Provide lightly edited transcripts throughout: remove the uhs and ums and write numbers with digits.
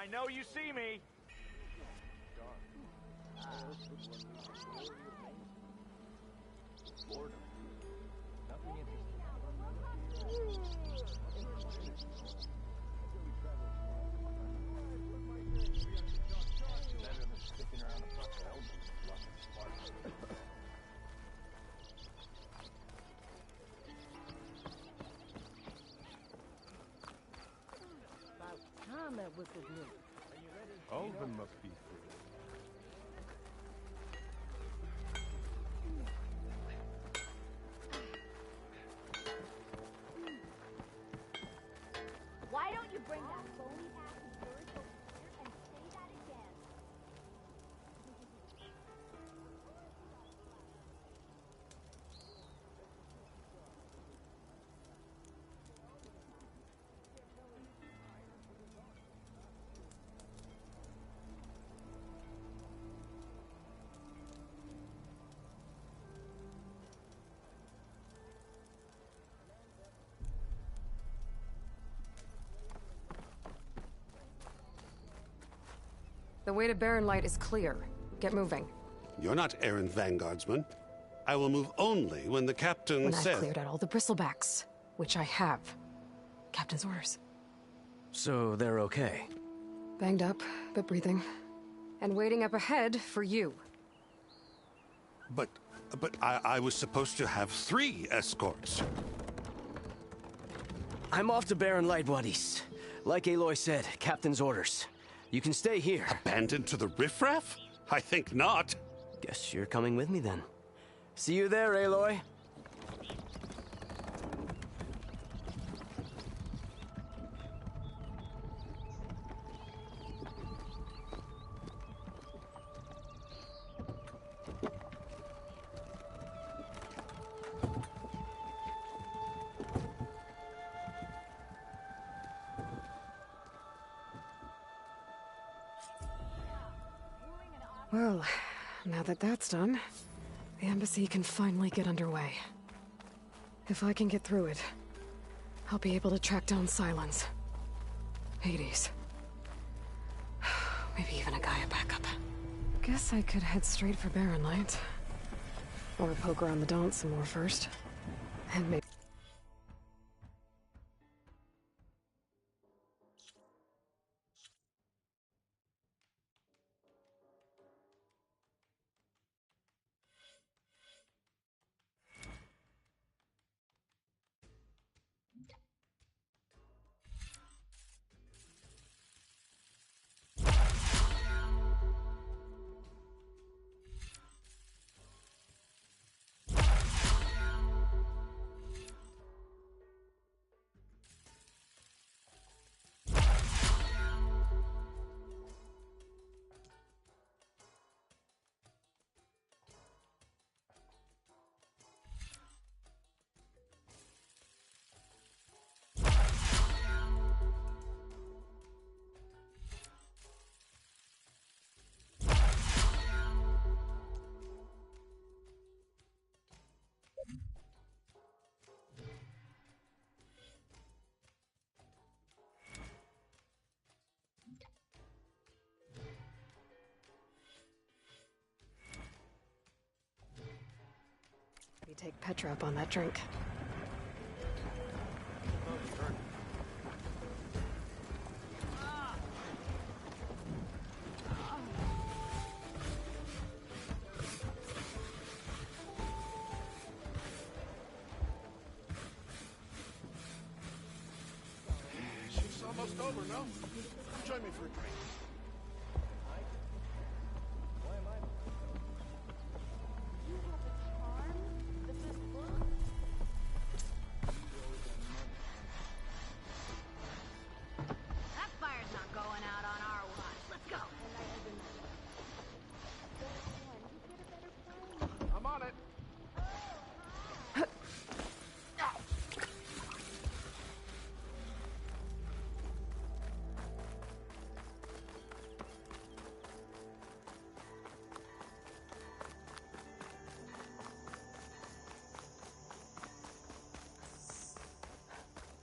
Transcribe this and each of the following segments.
I know you see me. All of them must be free. Why don't you bring that phony ass bird over here and say that again? The way to Barren Light is clear. Get moving. You're not errand vanguardsman. I will move only when the captain When says... I've cleared out all the bristlebacks, which I have. Captain's orders. So they're okay? Banged up, but breathing. And waiting up ahead for you. But I was supposed to have 3 escorts. I'm off to Barren Light, buddies. Like Aloy said, Captain's orders. You can stay here. Abandoned to the riffraff? I think not. Guess you're coming with me then. See you there, Aloy. Well, now that that's done, the embassy can finally get underway. If I can get through it, I'll be able to track down Silence. Hades. Maybe even a Gaia backup. Guess I could head straight for Barren Light. Or poke around the Daunt some more first. And maybe... You take Petra up on that drink. She's almost over, no? Join me for a drink.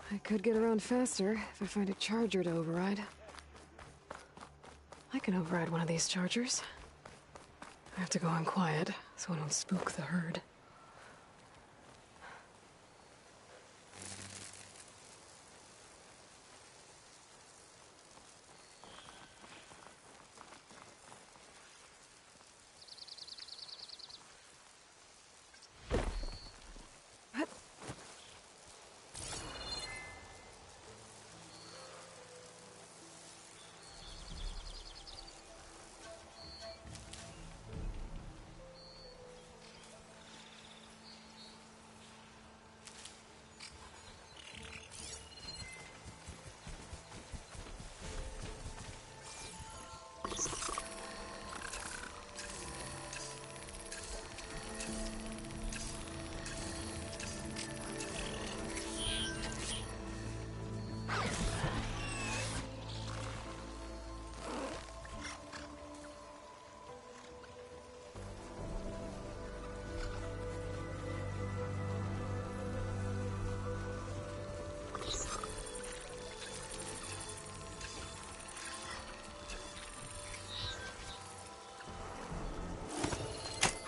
I could get around faster if I find a charger to override. I can override one of these chargers. I have to go in quiet, so I don't spook the herd.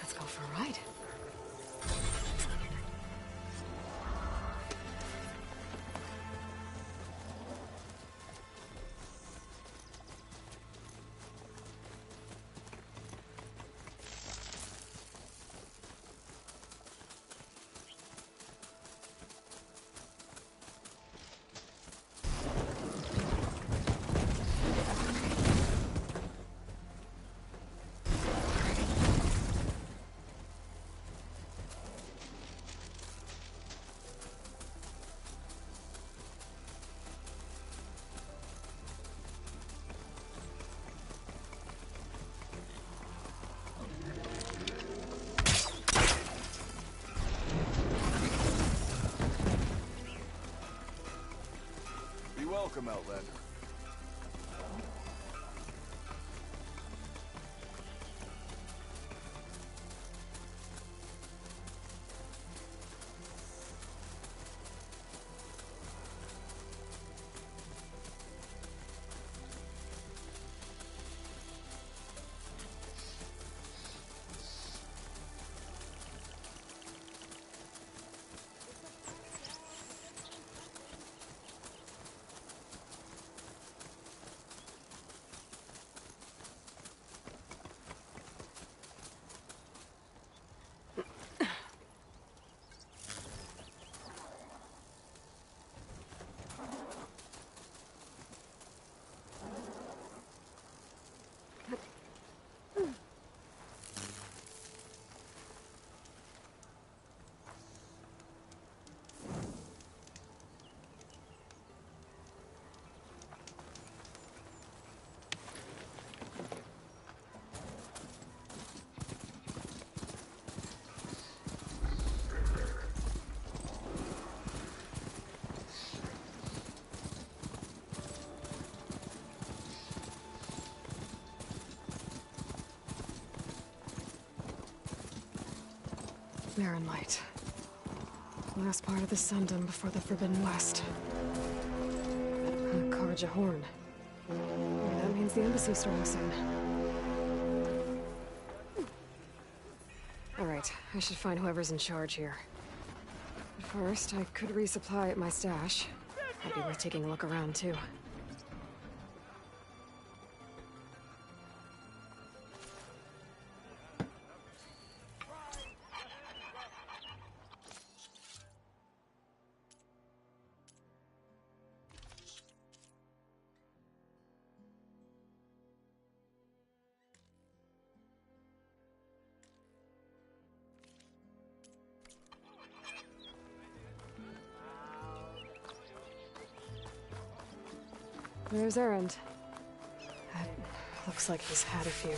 Let's go for a ride. Be welcome, Outlander. Barren Light. Last part of the Sundom before the Forbidden West. Karja Horn. That means the embassy's starting soon. Alright, I should find whoever's in charge here. But first, I could resupply at my stash. Might be worth taking a look around, too. There's Erend. Looks like he's had a few.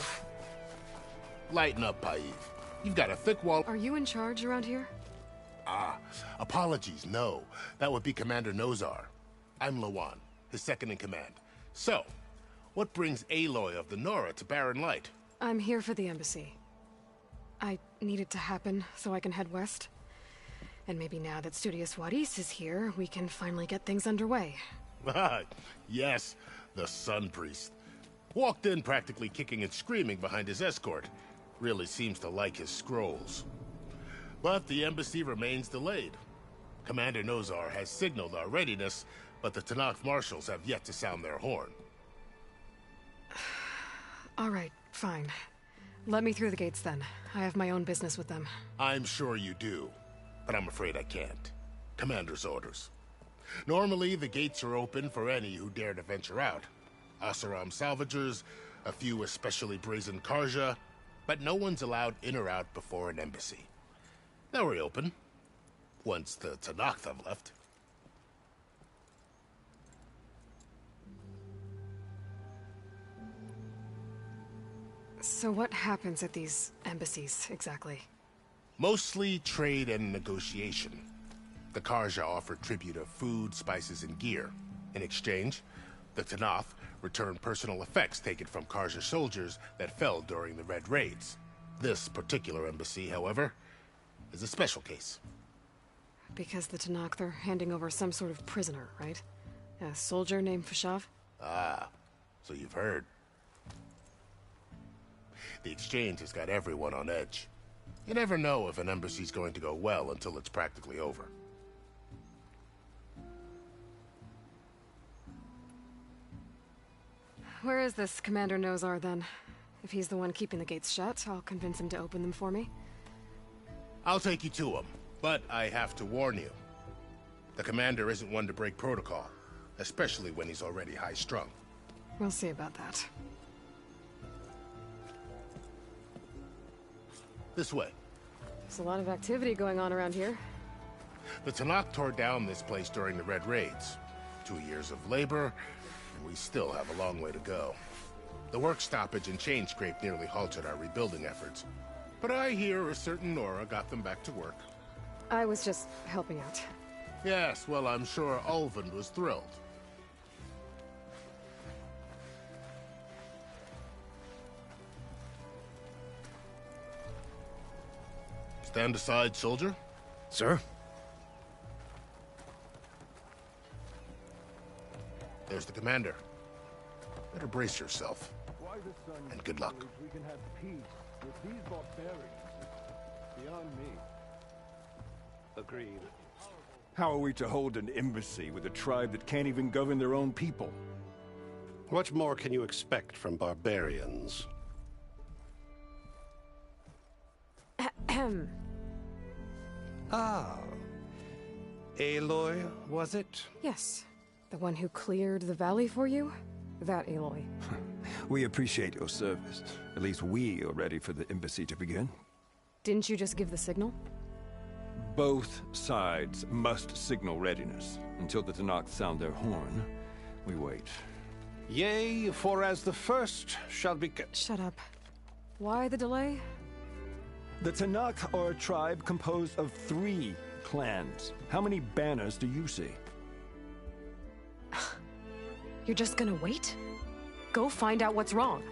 Lighten up, Paid. You've got a thick wall. Are you in charge around here? Apologies, no. That would be Commander Nozar. I'm Lawan, his second in command. So, what brings Aloy of the Nora to Barren Light? I'm here for the embassy. I need it to happen so I can head west. And maybe now that Studious Wadis is here, we can finally get things underway. Yes, the Sun Priest. Walked in practically kicking and screaming behind his escort. Really seems to like his scrolls. But the embassy remains delayed. Commander Nozar has signaled our readiness, but the Tanakh marshals have yet to sound their horn. All right, fine. Let me through the gates then. I have my own business with them. I'm sure you do, but I'm afraid I can't. Commander's orders. Normally, the gates are open for any who dare to venture out. Asaram salvagers, a few especially brazen Karja, but no one's allowed in or out before an embassy. They'll reopen, once the Tanakh have left. So what happens at these embassies, exactly? Mostly trade and negotiation. The Karja offer tribute of food, spices, and gear. In exchange, the Tanakh return personal effects taken from Karja soldiers that fell during the Red Raids. This particular embassy, however, is a special case. Because the Tanakh, they're handing over some sort of prisoner, right? A soldier named Fashav? Ah, so you've heard. The exchange has got everyone on edge. You never know if an embassy's going to go well until it's practically over. Where is this Commander Nozar, then? If he's the one keeping the gates shut, I'll convince him to open them for me. I'll take you to him, but I have to warn you. The commander isn't one to break protocol, especially when he's already high-strung. We'll see about that. This way. There's a lot of activity going on around here. The Tanakh tore down this place during the Red Raids. 2 years of labor, and we still have a long way to go. The work stoppage and chain scrape nearly halted our rebuilding efforts. But I hear a certain Nora got them back to work. I was just helping out. Yes, well, I'm sure Ulvin was thrilled. Stand aside, soldier. Sir? There's the commander. Better brace yourself. And good luck. We can have peace with these barbarians. Beyond me. Agreed. How are we to hold an embassy with a tribe that can't even govern their own people? What more can you expect from barbarians? Ah. Aloy, was it? Yes. The one who cleared the valley for you? That Aloy. We appreciate your service. At least we are ready for the embassy to begin. Didn't you just give the signal? Both sides must signal readiness. Until the Tanakh sound their horn, we wait. Yea, for as the first shall be... Shut up. Why the delay? The Tanakh are a tribe composed of 3 clans. How many banners do you see? You're just gonna wait? Go find out what's wrong.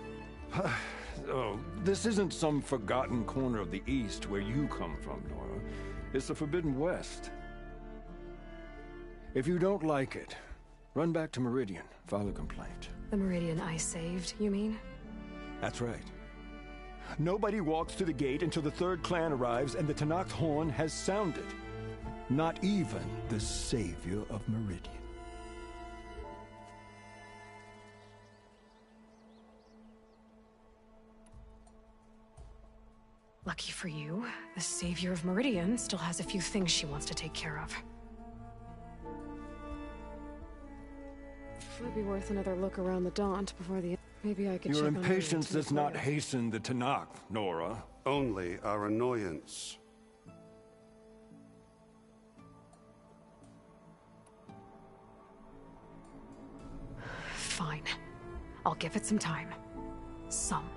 Oh, this isn't some forgotten corner of the East where you come from, Nora. It's the Forbidden West. If you don't like it, run back to Meridian, file a complaint. The Meridian I saved, you mean? That's right. Nobody walks to the gate until the 3rd clan arrives and the Tanakh horn has sounded. Not even the savior of Meridian. Lucky for you, the savior of Meridian still has a few things she wants to take care of. Might be worth another look around the Daunt before the... Maybe I could Your check on impatience Meridian does not later. hasten the Tanakh, Nora. Only our annoyance. Fine. I'll give it some time. Some.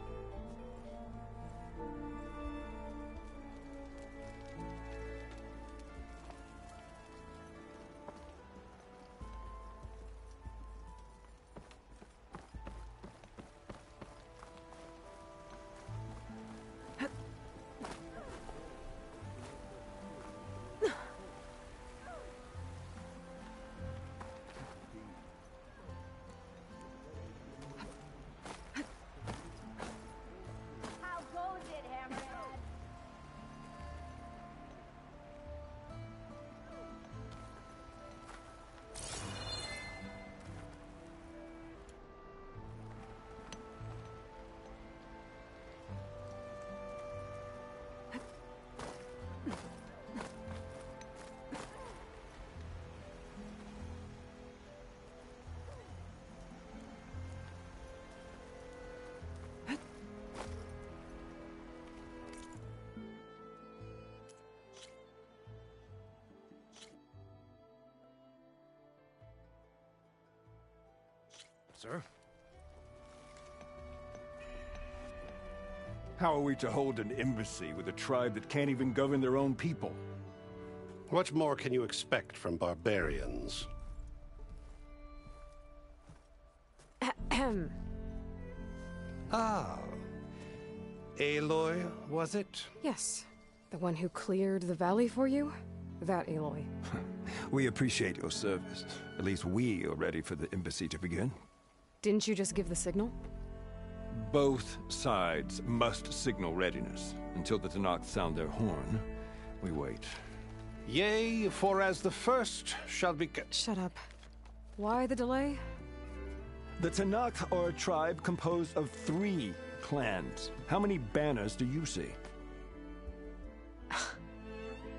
sir. How are we to hold an embassy with a tribe that can't even govern their own people? What more can you expect from barbarians? Ahem. Ah. Aloy, was it? Yes. The one who cleared the valley for you? That Aloy. We appreciate your service. At least we are ready for the embassy to begin. Didn't you just give the signal? Both sides must signal readiness. Until the Tanakh sound their horn, we wait. Yea, for as the first shall be... Shut up. Why the delay? The Tanakh are a tribe composed of 3 clans. How many banners do you see?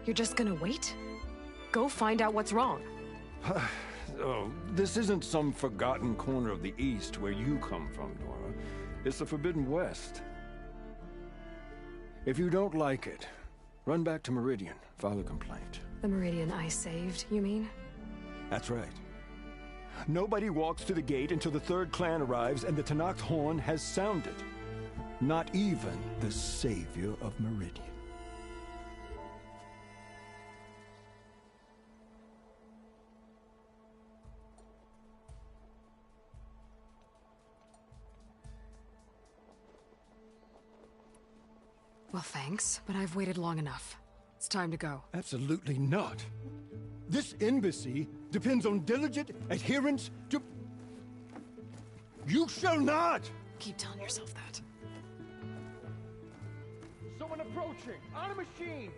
You're just gonna wait? Go find out what's wrong. Oh, this isn't some forgotten corner of the East where you come from, Nora. It's the Forbidden West. If you don't like it, run back to Meridian, file a complaint. The Meridian I saved, you mean? That's right. Nobody walks to the gate until the 3rd clan arrives and the Tanakh's horn has sounded. Not even the savior of Meridian. Well, thanks, but I've waited long enough. It's time to go. Absolutely not. This embassy depends on diligent adherence to... You shall not! Keep telling yourself that. Someone approaching! On a machine!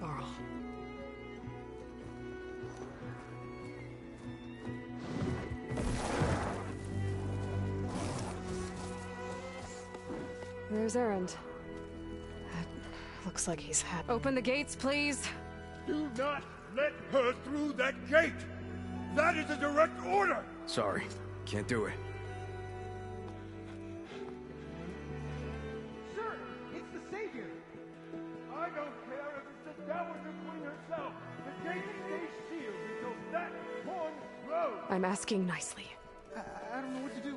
Varl. There's Erend. Looks like he's had... Open the gates, please! Do not let her through that gate! That is a direct order! Sorry, can't do it. Sir, it's the Savior! I don't care if it's the Dowager Queen herself! The gate stays sealed until that horn blows! I'm asking nicely. I don't know what to do.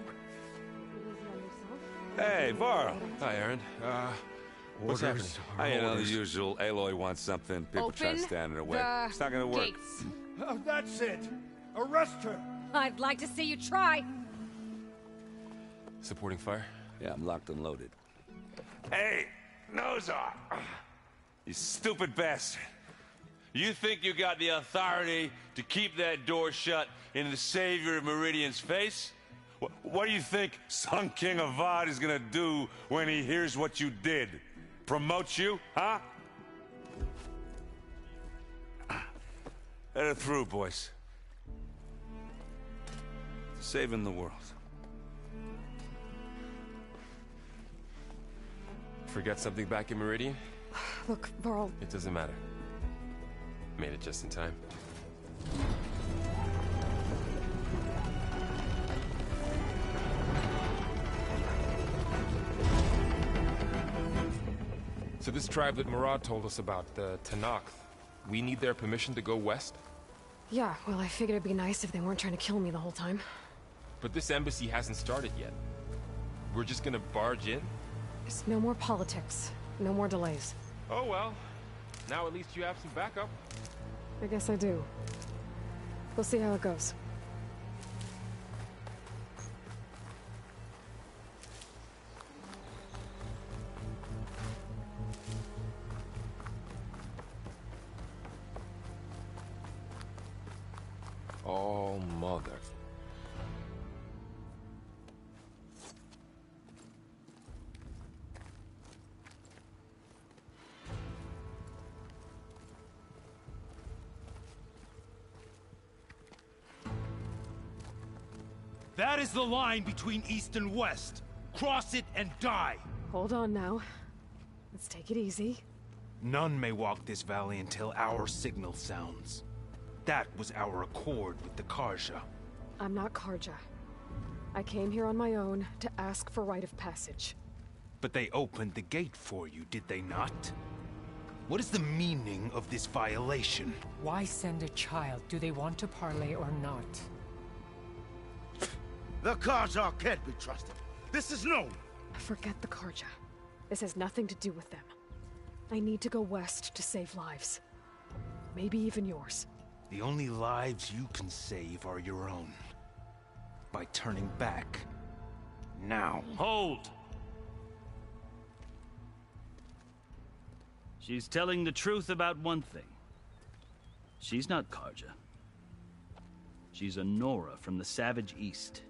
Hey, Varl. Hi, Aaron. What's happening? You know, the usual. Aloy wants something. People try to Open stand in her way. the It's not gonna work. gates. Oh, that's it! Arrest her! I'd like to see you try. Supporting fire? Yeah, I'm locked and loaded. Hey, Nozar! You stupid bastard. You think you got the authority to keep that door shut in the savior of Meridian's face? What do you think Sun King Avad is gonna do when he hears what you did? Promote you, huh? Let her through, boys. Saving the world. Forget something back in Meridian? Look, Varl... It doesn't matter. Made it just in time. So this tribe that Murad told us about, the Tanakh, we need their permission to go west? Yeah, well, I figured it'd be nice if they weren't trying to kill me the whole time. But this embassy hasn't started yet. We're just gonna barge in? It's no more politics. No more delays. Oh well. Now at least you have some backup. I guess I do. We'll see how it goes. Oh, mother. That is the line between East and West. Cross it and die. Hold on now. Let's take it easy. None may walk this valley until our signal sounds. That was our accord with the Karja. I'm not Karja. I came here on my own to ask for rite of passage. But they opened the gate for you, did they not? What is the meaning of this violation? Why send a child? Do they want to parley or not? The Karja can't be trusted. This is known. Forget the Karja. This has nothing to do with them. I need to go west to save lives. Maybe even yours. The only lives you can save are your own. By turning back. Now. Hold! She's telling the truth about one thing. She's not Karja. She's a Nora from the Savage East.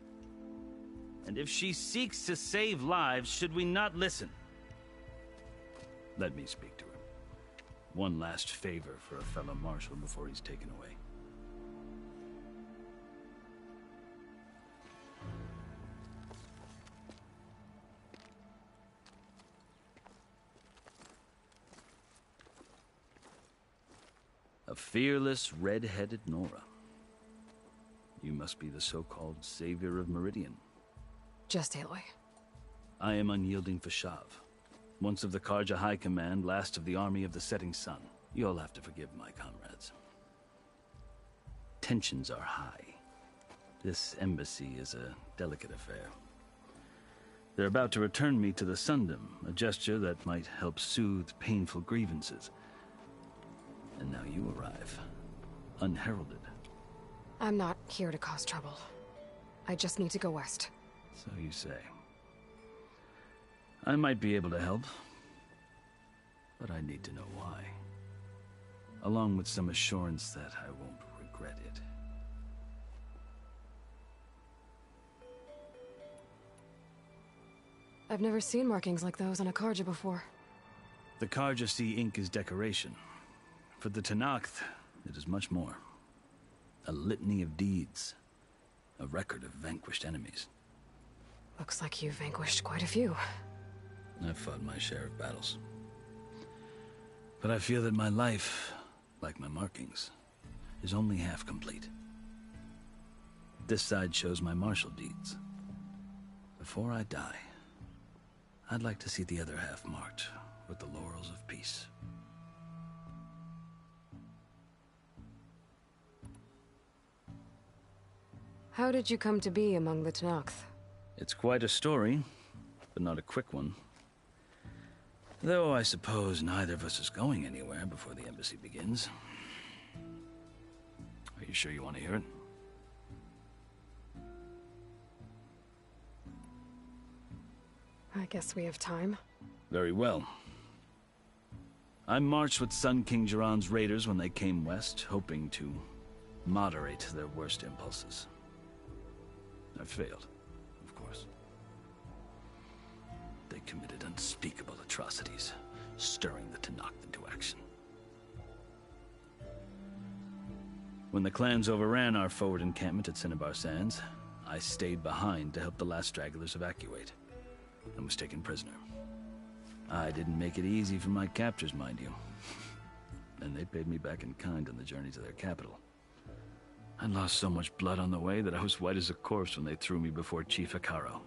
And if she seeks to save lives, should we not listen? Let me speak to her. One last favor for a fellow marshal before he's taken away. A fearless, red-headed Nora. You must be the so-called savior of Meridian. Just Aloy. I am unyielding Fashav. Once of the Karja High Command, last of the army of the Setting Sun. You'll have to forgive my comrades. Tensions are high. This embassy is a delicate affair. They're about to return me to the Sundom, a gesture that might help soothe painful grievances. And now you arrive, unheralded. I'm not here to cause trouble. I just need to go west. So you say. I might be able to help, but I need to know why. Along with some assurance that I won't regret it. I've never seen markings like those on a Karja before. The Karja see ink as decoration. For the Tenakth, it is much more. A litany of deeds. A record of vanquished enemies. Looks like you've vanquished quite a few. I've fought my share of battles. But I feel that my life, like my markings, is only half complete. This side shows my martial deeds. Before I die, I'd like to see the other half marked with the laurels of peace. How did you come to be among the Tenakth? It's quite a story, but not a quick one. Though I suppose neither of us is going anywhere before the embassy begins. Are you sure you want to hear it? I guess we have time. Very well. I marched with Sun King Jiran's raiders when they came west, hoping to moderate their worst impulses. I failed, of course. They committed unspeakable atrocities, stirring the Tenakth into action. When the clans overran our forward encampment at Cinnabar Sands, I stayed behind to help the last stragglers evacuate, and was taken prisoner. I didn't make it easy for my captors, mind you. And they paid me back in kind on the journey to their capital. I lost so much blood on the way that I was white as a corpse when they threw me before Chief Hekaro.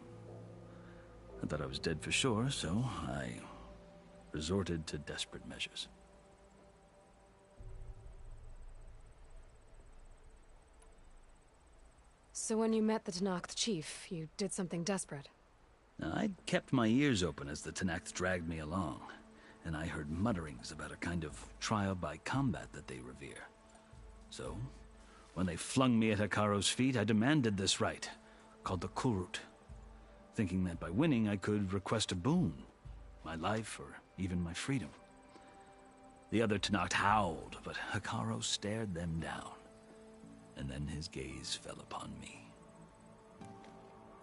I thought I was dead for sure, so I resorted to desperate measures. So when you met the Tenakth chief, you did something desperate? I'd kept my ears open as the Tenakth dragged me along, and I heard mutterings about a kind of trial by combat that they revere. So, when they flung me at Hekaro's feet, I demanded this right, called the Kulrut, thinking that by winning I could request a boon, my life or even my freedom. The other Tenakth howled, but Hekaro stared them down, and then his gaze fell upon me.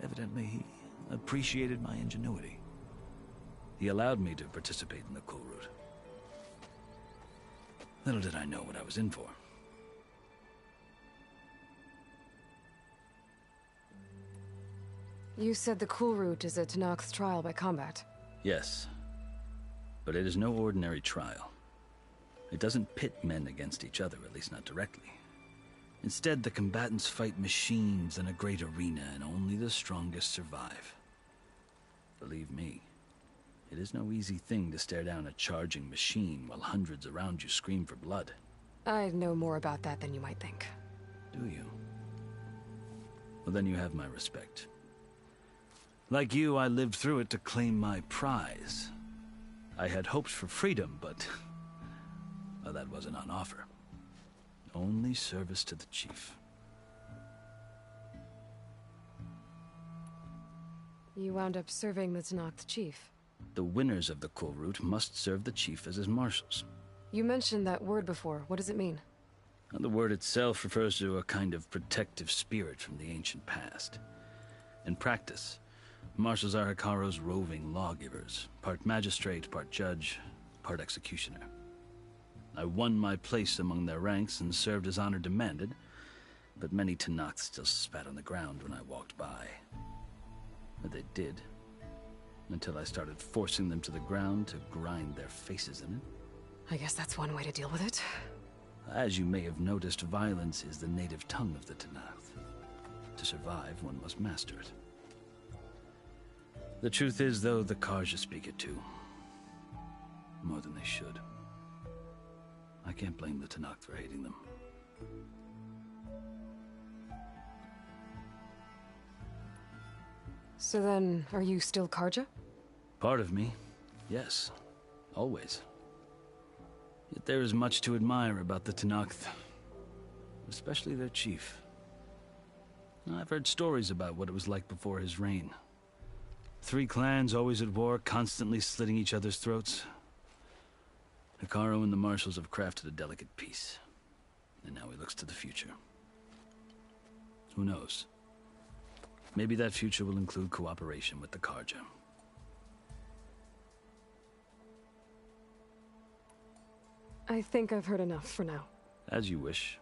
Evidently, he appreciated my ingenuity. He allowed me to participate in the Kulrut. Little did I know what I was in for. You said the Kulrut is a Tenakth trial by combat. Yes, but it is no ordinary trial. It doesn't pit men against each other, at least not directly. Instead, the combatants fight machines in a great arena, and only the strongest survive. Believe me, It is no easy thing to stare down a charging machine while hundreds around you scream for blood. I know more about that than you might think. Do you? Well, then you have my respect. Like you, I lived through it to claim my prize. I had hopes for freedom, but... well, that wasn't on offer. Only service to the chief. You wound up serving the Tenakth chief. The winners of the Cool Route must serve the chief as his marshals. You mentioned that word before. What does it mean? The word itself refers to a kind of protective spirit from the ancient past. In practice, marshals are Hikaro's roving lawgivers, part magistrate, part judge, part executioner. I won my place among their ranks and served as honor demanded, but many Tenakth still spat on the ground when I walked by. But they did, until I started forcing them to the ground to grind their faces in it. I guess that's one way to deal with it. As you may have noticed, violence is the native tongue of the Tenakth. To survive, one must master it. The truth is, though, the Karja speak it too. More than they should. I can't blame the Tenakth for hating them. So then, are you still Karja? Part of me, yes. Always. Yet there is much to admire about the Tenakth. Especially their chief. I've heard stories about what it was like before his reign. 3 clans always at war, constantly slitting each other's throats. Hikaru and the marshals have crafted a delicate peace. And now he looks to the future. Who knows? Maybe that future will include cooperation with the Karja. I think I've heard enough for now. As you wish.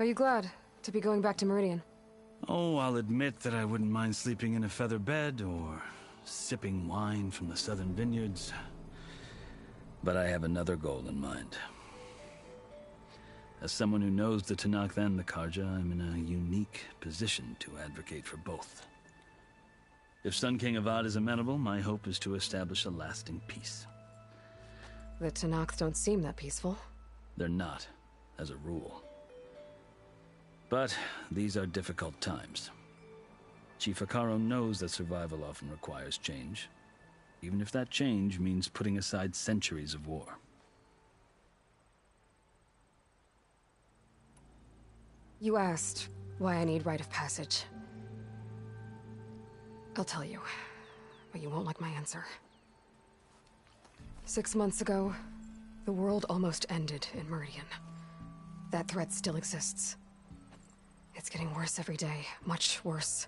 Are you glad to be going back to Meridian? Oh, I'll admit that I wouldn't mind sleeping in a feather bed or sipping wine from the southern vineyards. But I have another goal in mind. As someone who knows the Tenakth and the Karja, I'm in a unique position to advocate for both. If Sun King Avad is amenable, my hope is to establish a lasting peace. The Tenakth don't seem that peaceful. They're not, as a rule. But these are difficult times. Chief Hikaru knows that survival often requires change, even if that change means putting aside centuries of war. You asked why I need rite of passage. I'll tell you, but you won't like my answer. 6 months ago, the world almost ended in Meridian. That threat still exists. It's getting worse every day, much worse.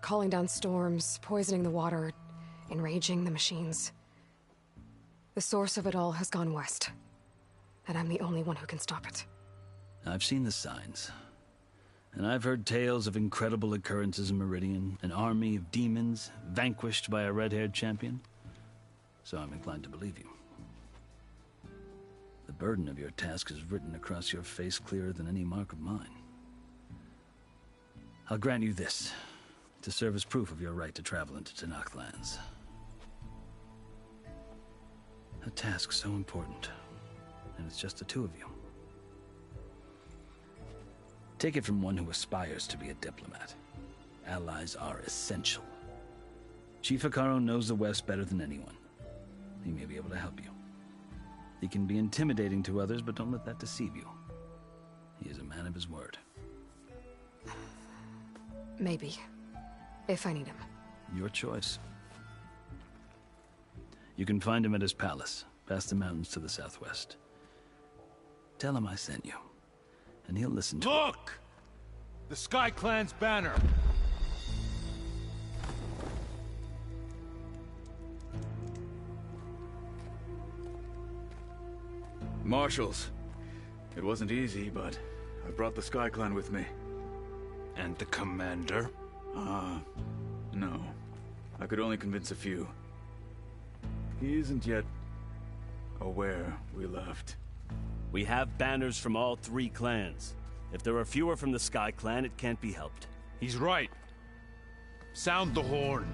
Calling down storms, poisoning the water, enraging the machines. The source of it all has gone west, and I'm the only one who can stop it. I've seen the signs. And I've heard tales of incredible occurrences in Meridian, an army of demons vanquished by a red-haired champion. So I'm inclined to believe you. The burden of your task is written across your face clearer than any mark of mine. I'll grant you this, to serve as proof of your right to travel into Tenakth lands. A task so important, and it's just the 2 of you. Take it from one who aspires to be a diplomat. Allies are essential. Chief Hikaru knows the West better than anyone. He may be able to help you. He can be intimidating to others, but don't let that deceive you. He is a man of his word. Maybe. If I need him. Your choice. You can find him at his palace, past the mountains to the southwest. Tell him I sent you, and he'll listen to it. Look! The Sky Clan's banner! Marshals. It wasn't easy, but I brought the Sky Clan with me. And the commander? No. I could only convince a few. He isn't yet aware we left. We have banners from all 3 clans. If there are fewer from the Sky Clan, it can't be helped. He's right. Sound the horn.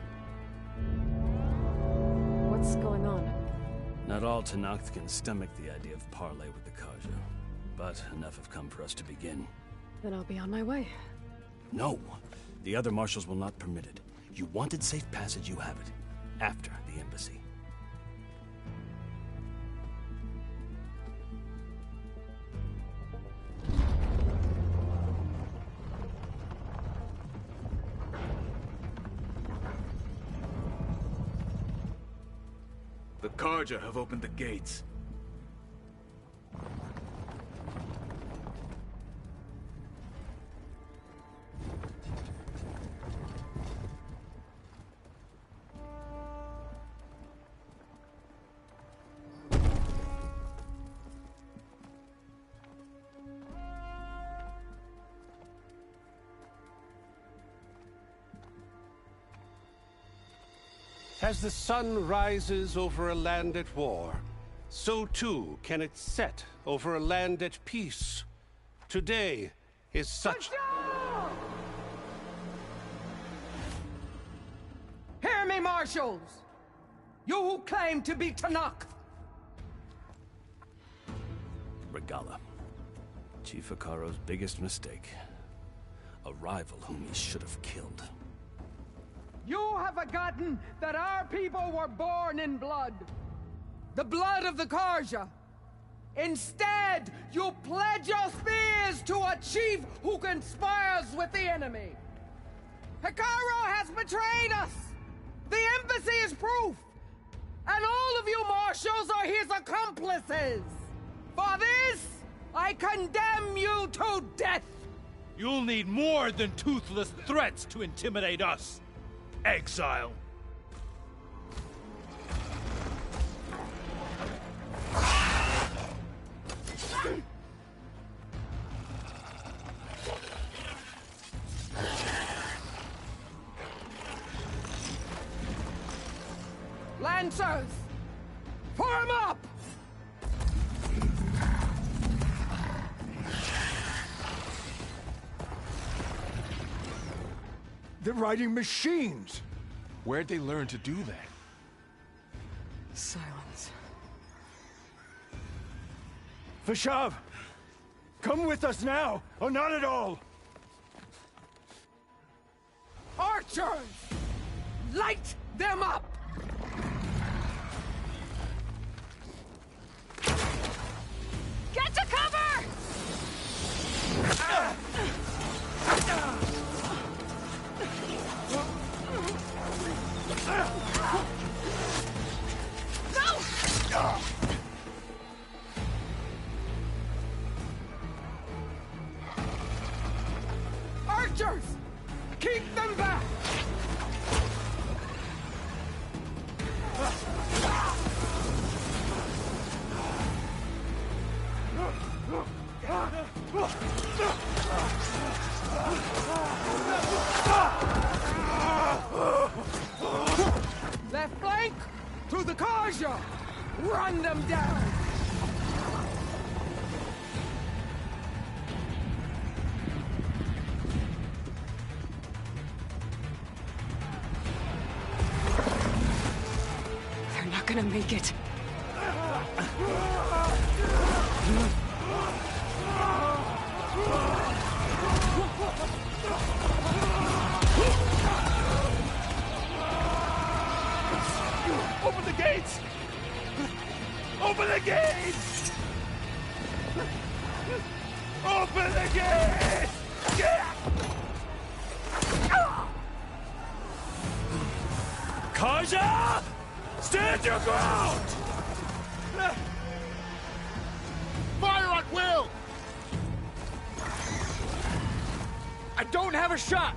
What's going on? Not all Tenakth can stomach the idea of parley with the Karja, but enough have come for us to begin. Then I'll be on my way. No! The other marshals will not permit it. You wanted safe passage, you have it. After the embassy. The Karja have opened the gates. As the sun rises over a land at war, so too can it set over a land at peace. Today is such... Hear me, marshals! You who claim to be Tenakth! Regala. Chief Hikaro's biggest mistake. A rival whom he should have killed. You have forgotten that our people were born in blood. The blood of the Karja. Instead, you pledge your spears to a chief who conspires with the enemy. Hikaro has betrayed us. The embassy is proof. And all of you marshals are his accomplices. For this, I condemn you to death. You'll need more than toothless threats to intimidate us. Exile. Lancers, form up! They're riding machines! Where'd they learn to do that? Silence. Vashav! Come with us now, or not at all! Archers! Light them up! Get to cover! No! Archers! Keep them back! Left flank! To the Karja! Run them down! They're not gonna make it. Open the gates! Open the gates! Open the gates! Karja! Stand your ground! Fire at will! I don't have a shot!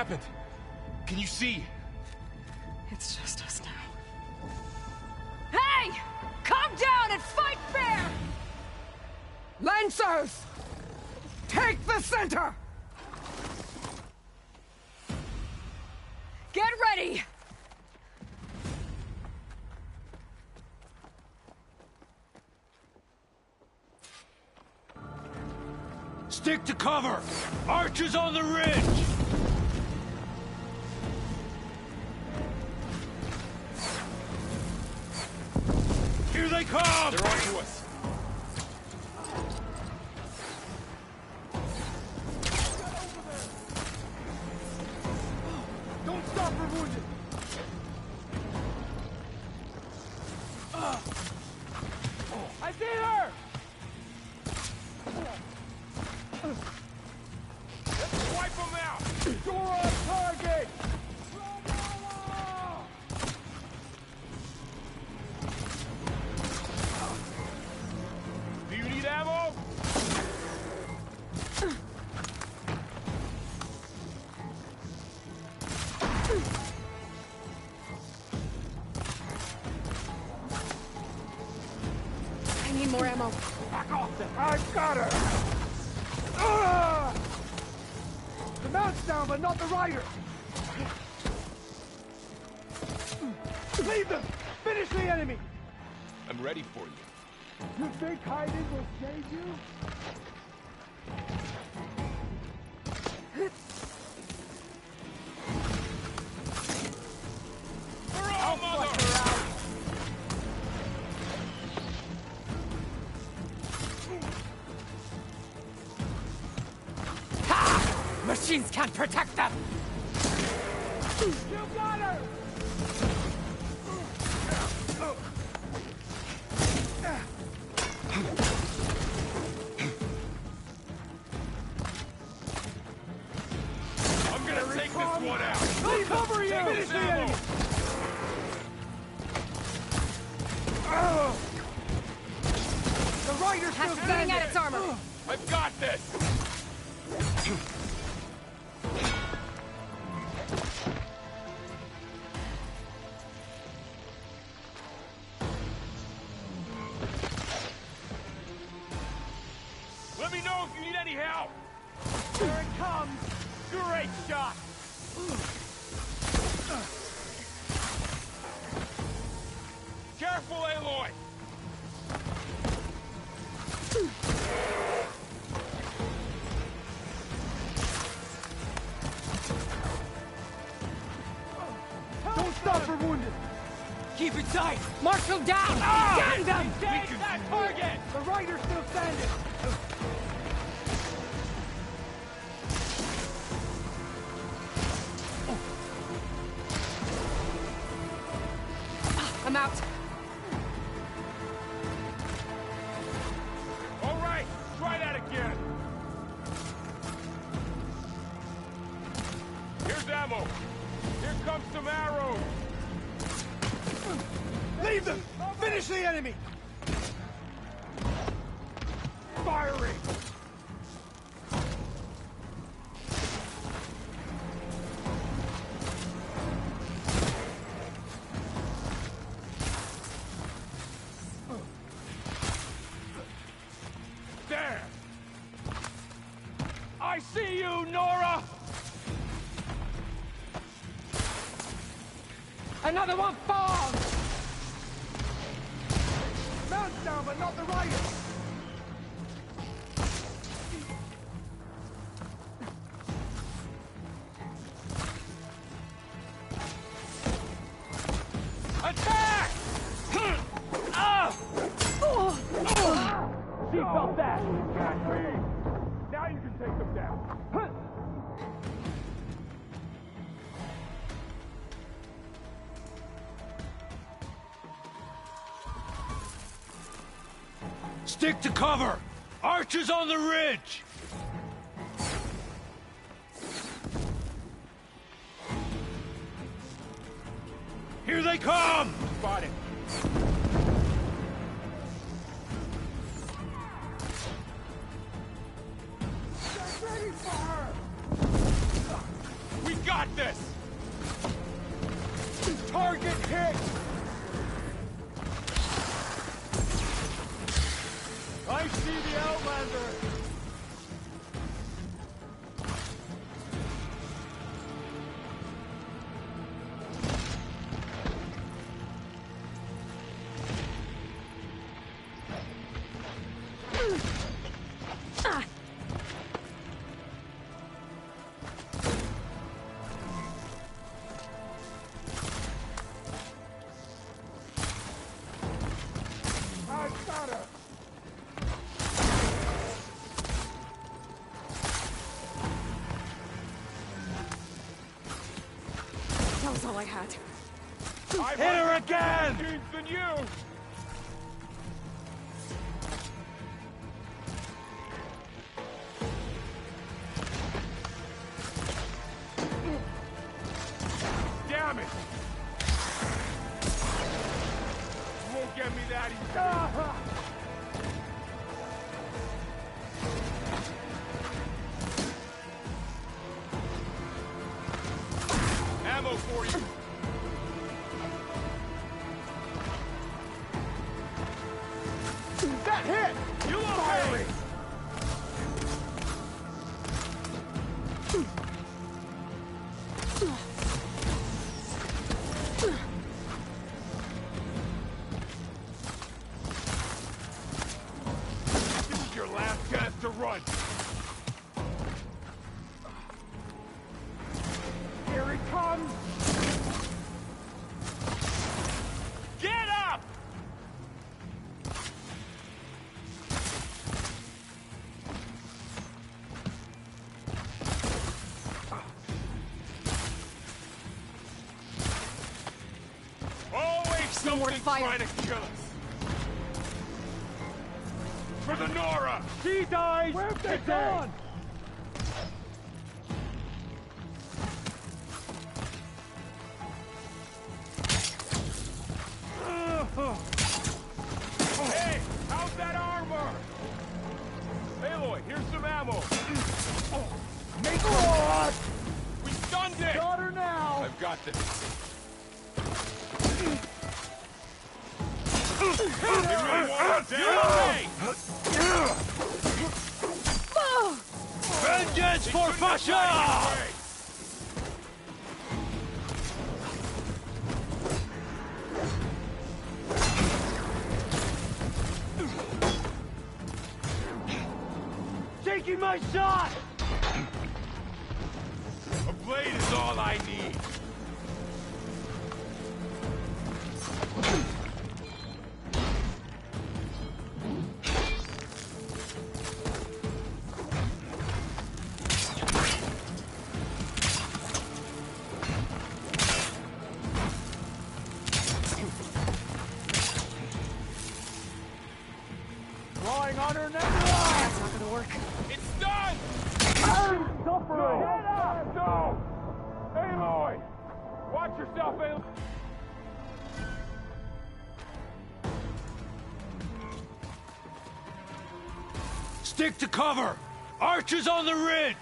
happened? Can you see? It's just us now. Hey! Come down and fight fair! Lancers! Take the center! Get ready! Stick to cover! Archers on the ridge! Here they come! They're onto us. Don't stop for wounded! I see her! Let's wipe them out! Door on target! Do you need ammo? I need more ammo. Back off then! I've got her! Ah! The mount's down, but not the rider! Leave them! Finish the enemy! I'm ready for you. You think hiding will save you? Hurrah, mother! Ha! Machines can't protect them! You got her! I'm gonna take this one out! I'll cover you! Finish the enemy! The rider's still Getting at its armor! I've got this! Let me know if you need any help! Here it comes! Great shot! Careful, Aloy! Don't stop for wounded! Keep it tight! Marshal down! Stand them! Take that target! The rider's still standing! I'm out. All right, try that again. Here's ammo. Here comes some arrows. Leave them! Finish the enemy! Firing! There. I see you, Nora. Another one falls! Mount's down, but not the rider! Attack! She felt that. Got me. Now you can take them down. Stick to cover! Archers on the ridge! Here they come! Spotted. Get ready for her! We got got this! Target hit! I see the Outlander! That was all I had. Hit her again! Than you! Damn it! Won't get me that easy. Ammo for you! That hit! You okay? This is your last chance to run. Here he comes! Get up! Always someone trying to kill us. For the Nora! She dies! Where's they gone? Hey, how's that armor? Aloy, here's some ammo. Make her! We stunned it! Got her now! I've got this. They really want to die! Vengeance for Fasha! Taking my shot! A blade is all I need. Drawing on her now! That's not gonna work. It's done! I'm suffering! Get up! No! Aloy! Watch yourself, Aloy! Stick to cover! Archers on the ridge!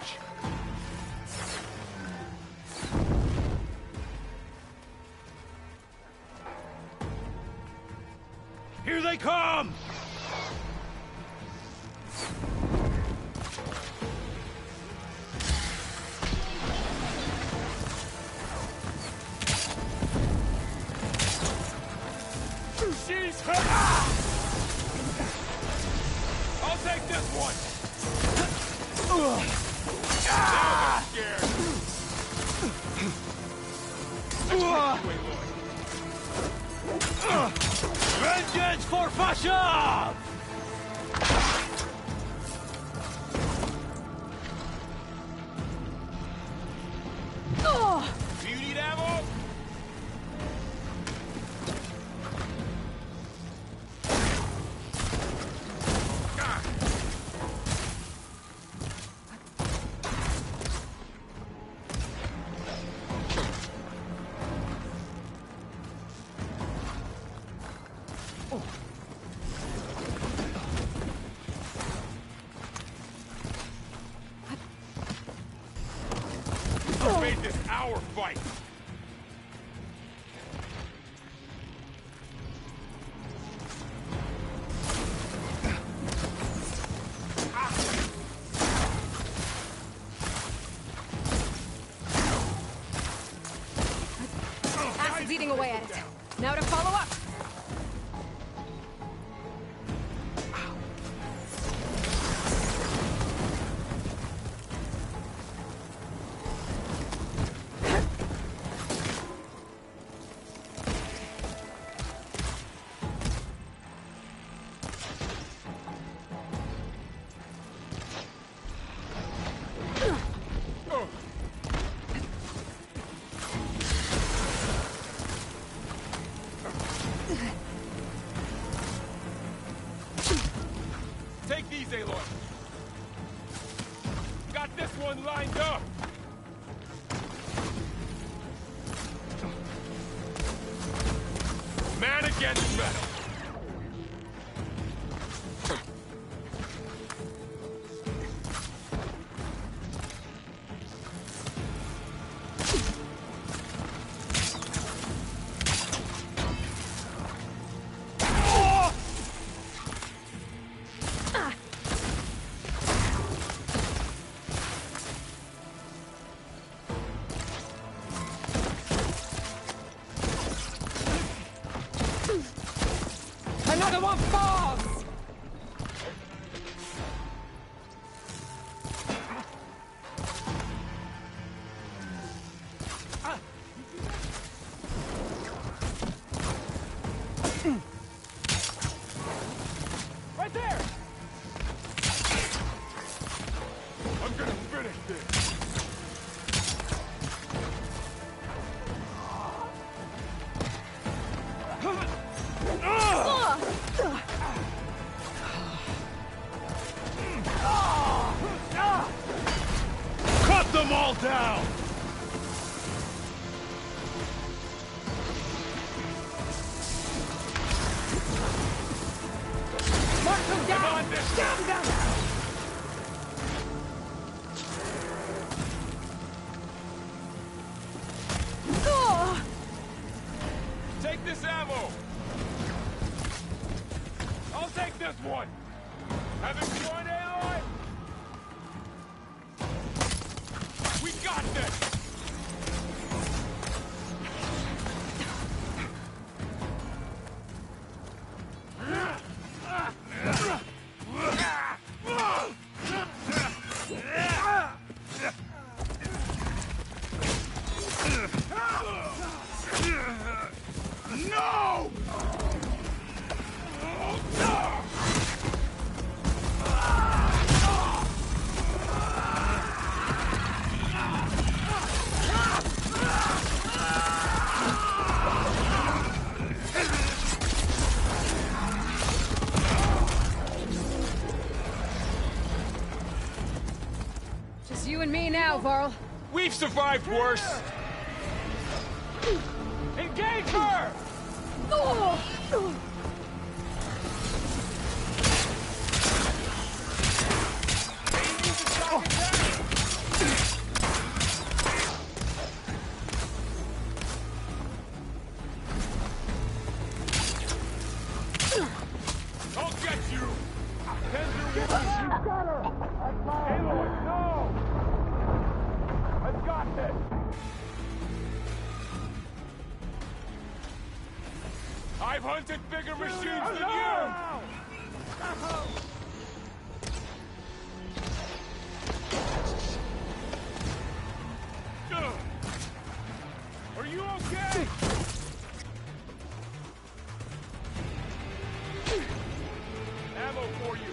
Here they come! She's hurt! I'll take this one! Now I'm scared! Vengeance for Fasha! Do you need ammo? Made this our fight! Acid's eating away at it. Now to follow up. Take these, Aloy. Got this one lined up. Man against metal. Another one falls! Right there! I'm gonna finish this. Cut them all down! Mark them down! Down, down! Take this ammo! I'll take this one! Haven't joined Aloy? We got this! No! Just you and me now, Varl. We've survived worse! Engage her! I'll get you! Aloy, no! I've got this! I've hunted bigger machines than you! Are you okay? Ammo for you!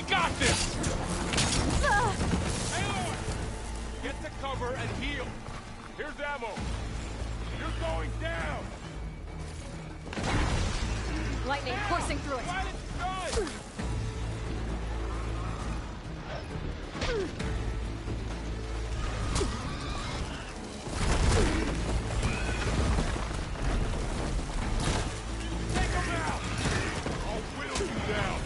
got this! Aloy! Get to cover and heal. Here's ammo. You're going down! Lightning coursing through it. Let it done! Take him out! I'll whittle you down!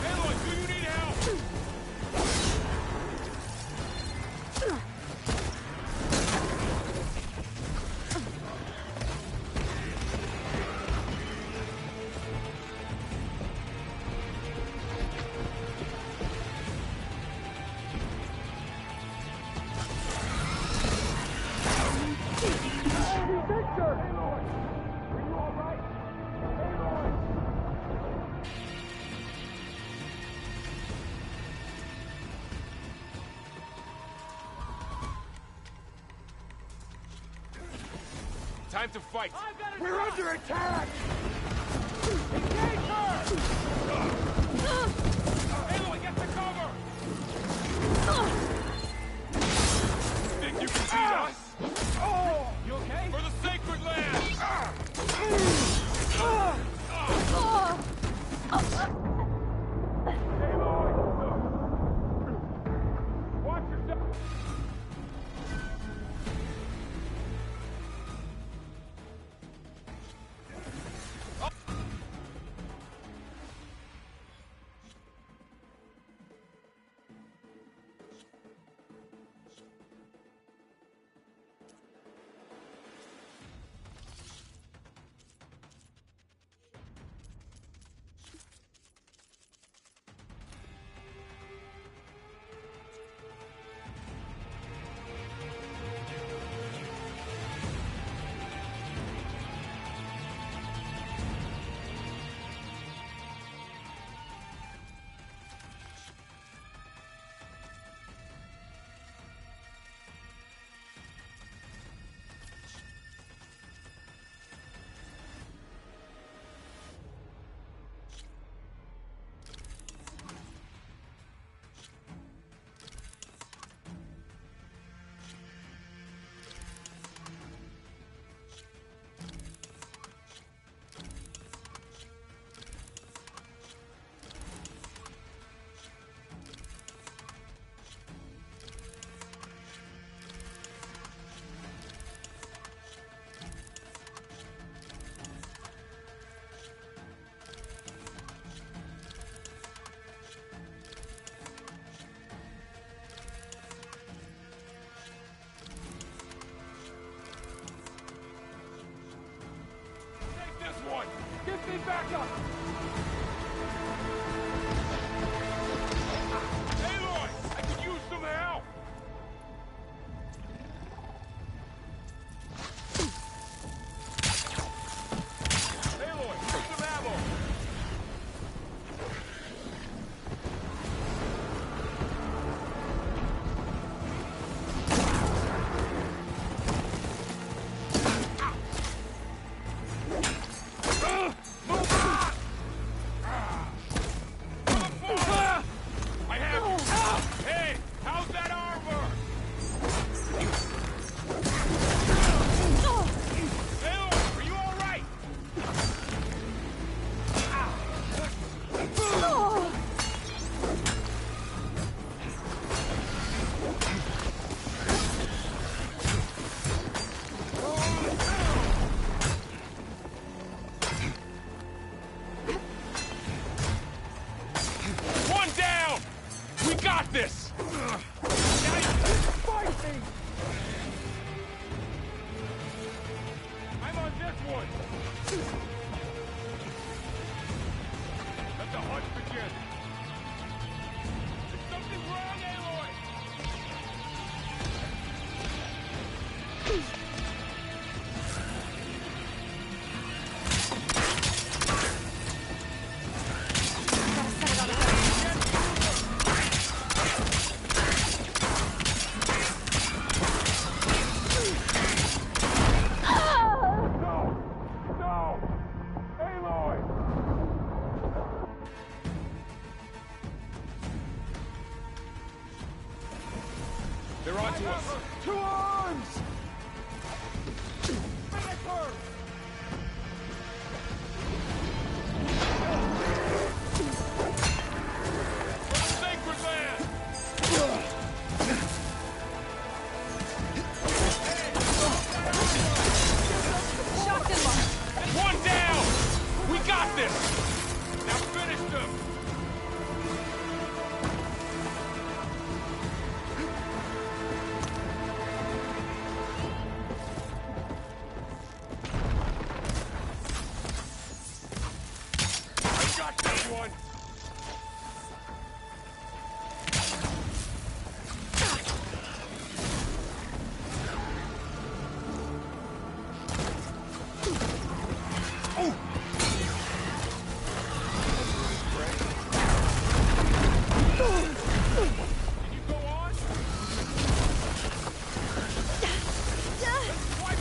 Aloy, do you need help? Time to fight! We're under attack! Engage her! Aloy, get to cover! Think you can beat us? You okay? For the sacred land! Watch yourself! One! Give me backup! Aloy! I could use some help! Aloy, here's some ammo! got this! Fight me! I'm on this one! Let the hunt begin! Is something wrong, Aloy? No! They're onto us. 2 arms! Minotaur! Sacred land! One down! We got this! Now finish them! I got that one!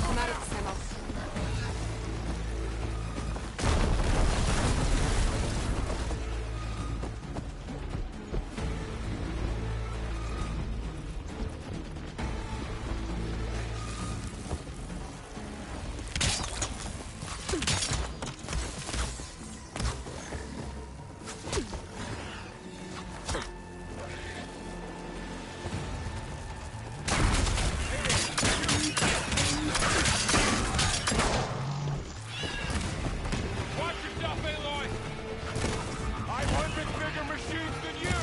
I'm out of ammo. Watch yourself, Aloy! I'm hundreds bigger machines than you!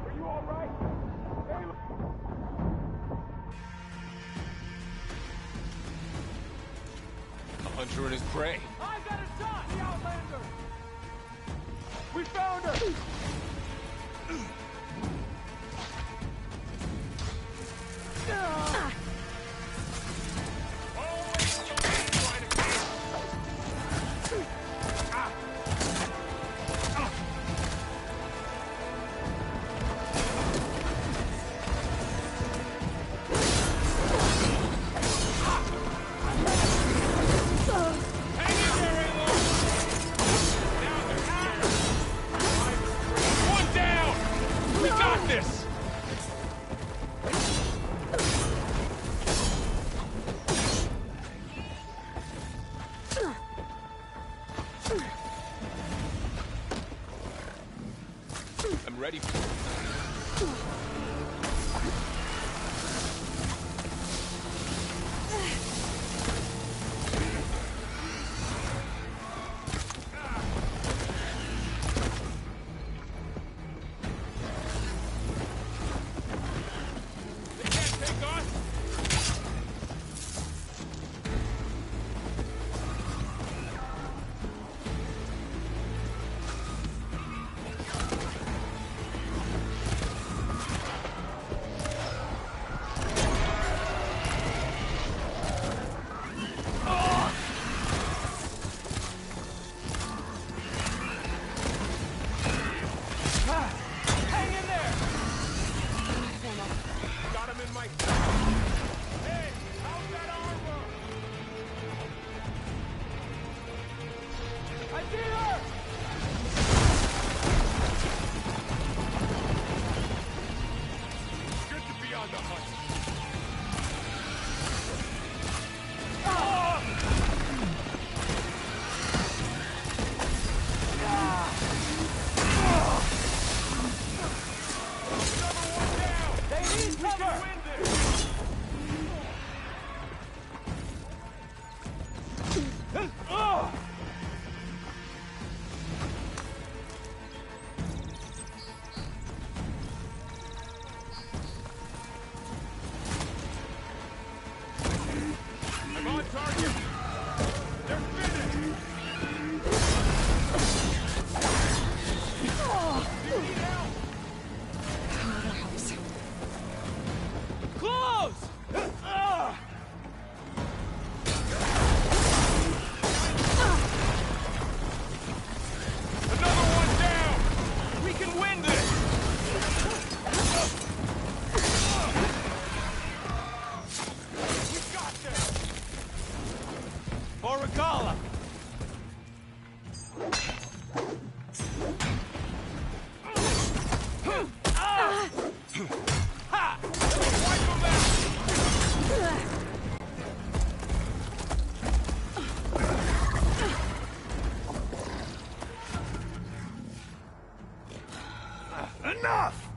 Are you all right? A hunter and his prey. I got a shot! The Outlander! We found her! One down! We got this! I'm ready for it. They can't take us! more Regala! Enough!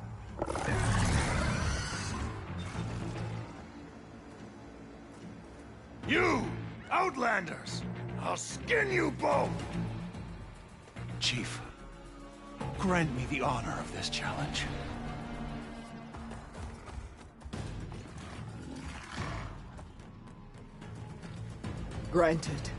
You, Outlanders! I'll skin you both! Chief, grant me the honor of this challenge. Granted.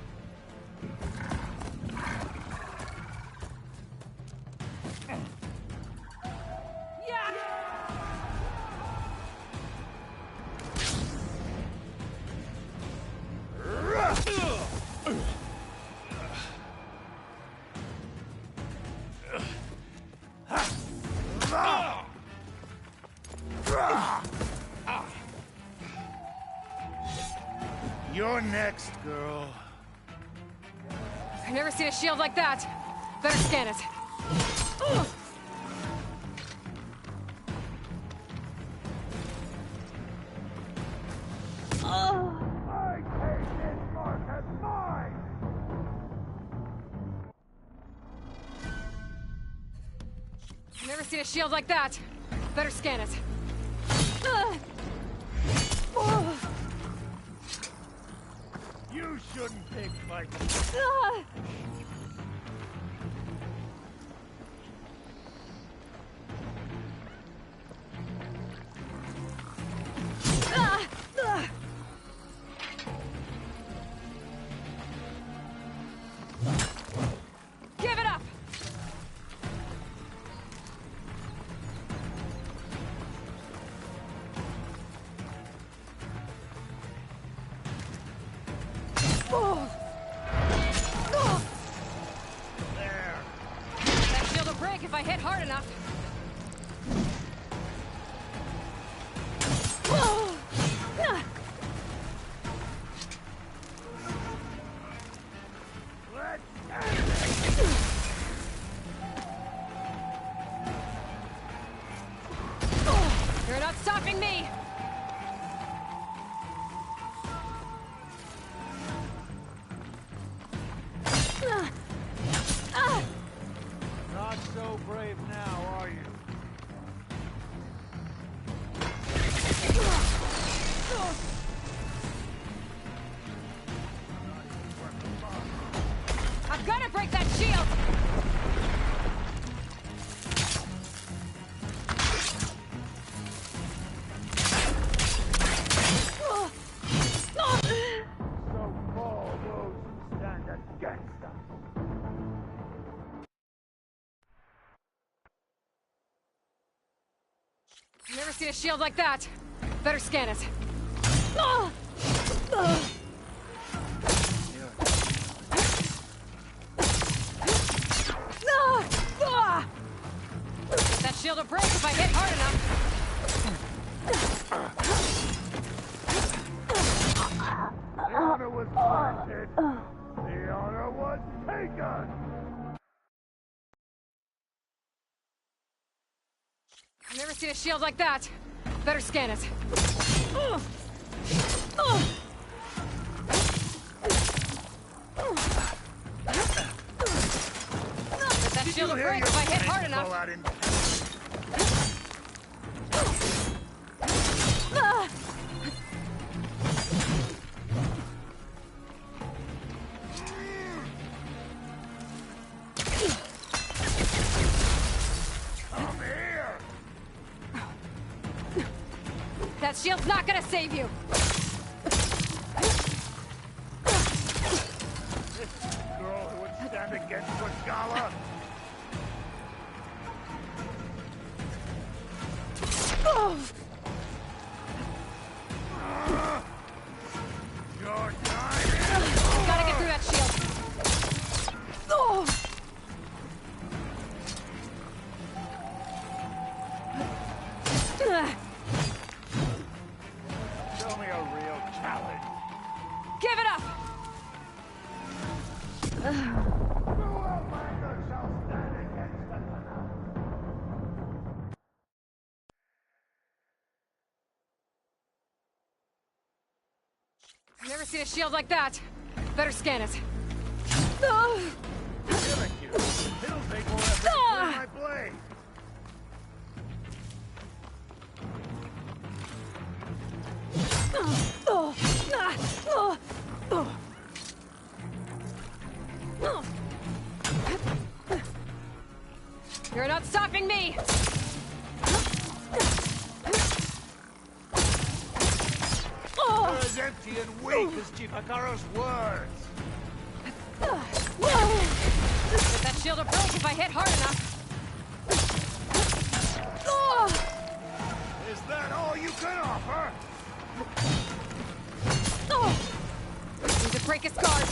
You're next, girl. I've never seen a shield like that. Better scan it. Ugh. I take this mark as mine! I've never seen a shield like that. Better scan it. Ugh. Ugh. You shouldn't pick like Ugh. Give it up! there. That shield will break if I hit hard enough. Let's end it. You're not stopping me! Not so brave now, are you? I've got to break that shield! So call those who stand against us. I've never seen a shield like that. Better scan it. That shield will break if I hit hard enough. The honor was granted. The honor was taken. I've never seen a shield like that. Better scan it. That shield will break if I hit hard enough. Come here. That shield's not gonna save you. This girl who would stand against Regala. Your time is Gotta get through that shield. Show me a real challenge. Give it up! I've never seen a shield like that. Better scan it. It'll take more effort to clear my blade. You're not stopping me! You're as empty and weak as Chipakaro's words. But that shield will break if I hit hard enough. Is that all you can offer? Need to break his guard.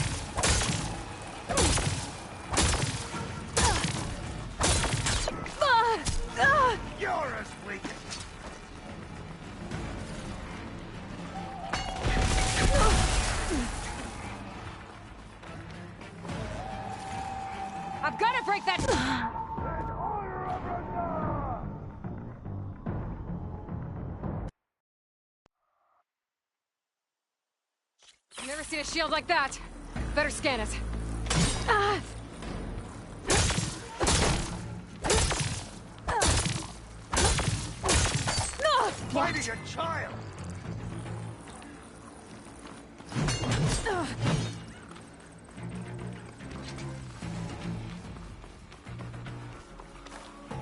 You're as weak as... I've got to break that. I've never seen a shield like that. Better scan it. Fighting a child!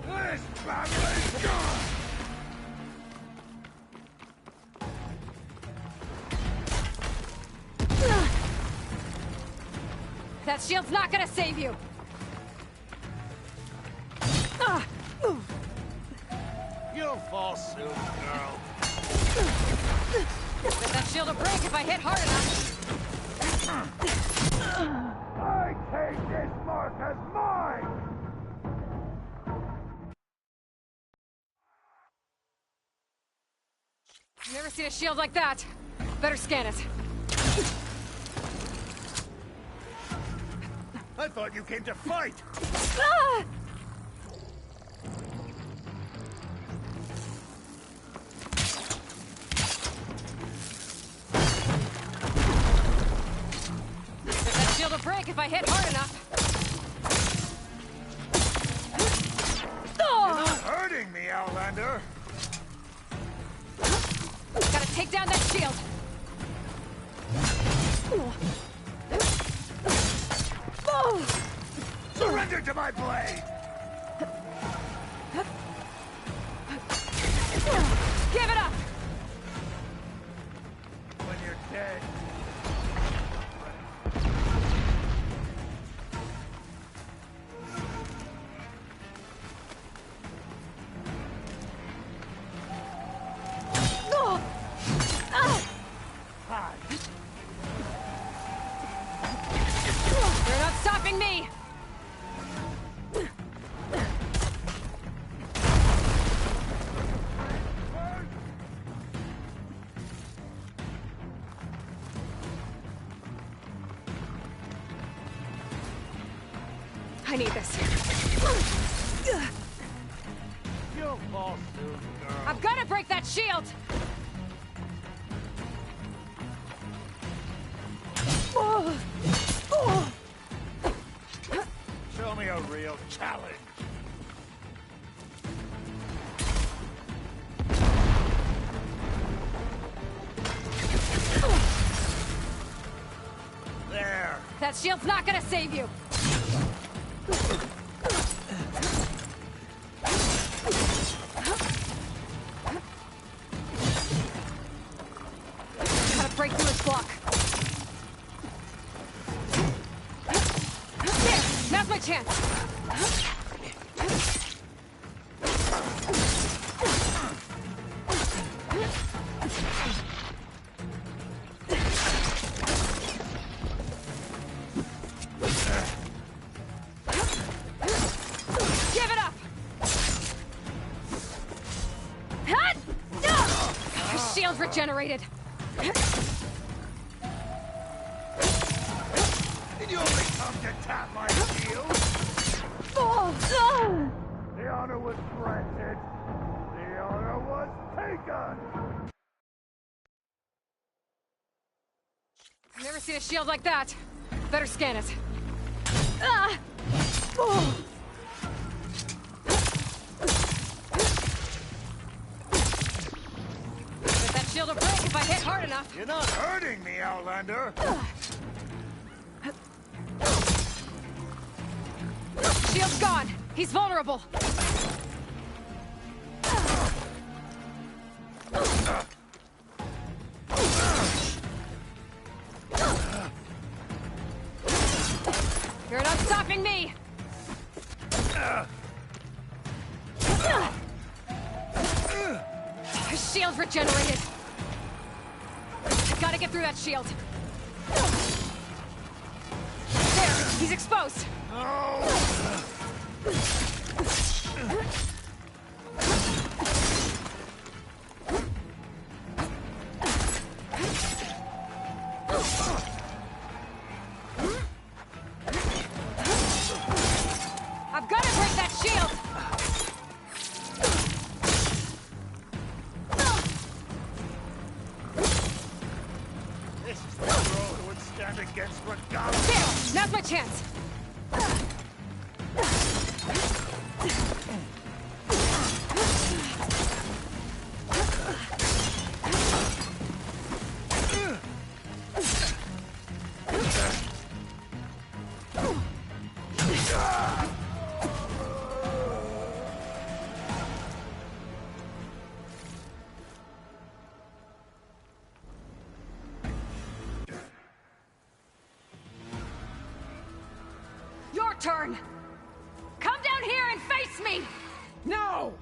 This family's gone! That shield's not gonna save you. You'll fall soon, girl. But that shield will break if I hit hard enough. I take this mark as mine! I've never seen a shield like that. Better scan it. I thought you came to fight! That shield will break if I hit hard enough. You're not hurting me, Outlander! Gotta take down that shield. Surrender to my blade! Give it up! When you're dead. You're not stopping me! I need this. You'll fall soon, girl. I've got to break that shield! Show me a real challenge. There. That shield's not gonna save you! Gotta break through his block. There! Now's my chance! Give it up! Hut! No! His shield's regenerated. And you only come to tap my shield? The honor was granted. The honor was taken. I've never seen a shield like that. Better scan it. Ah! Oh. Bet that shield will break if I hit hard enough. You're not hurting me, Outlander. Shield's gone. He's vulnerable. You're not stopping me! His shield's regenerated. I gotta get through that shield. There, he's exposed. I've got to break that shield! This is the road who would stand against Regala. There! Now's my chance! Your turn! Come down here and face me! No!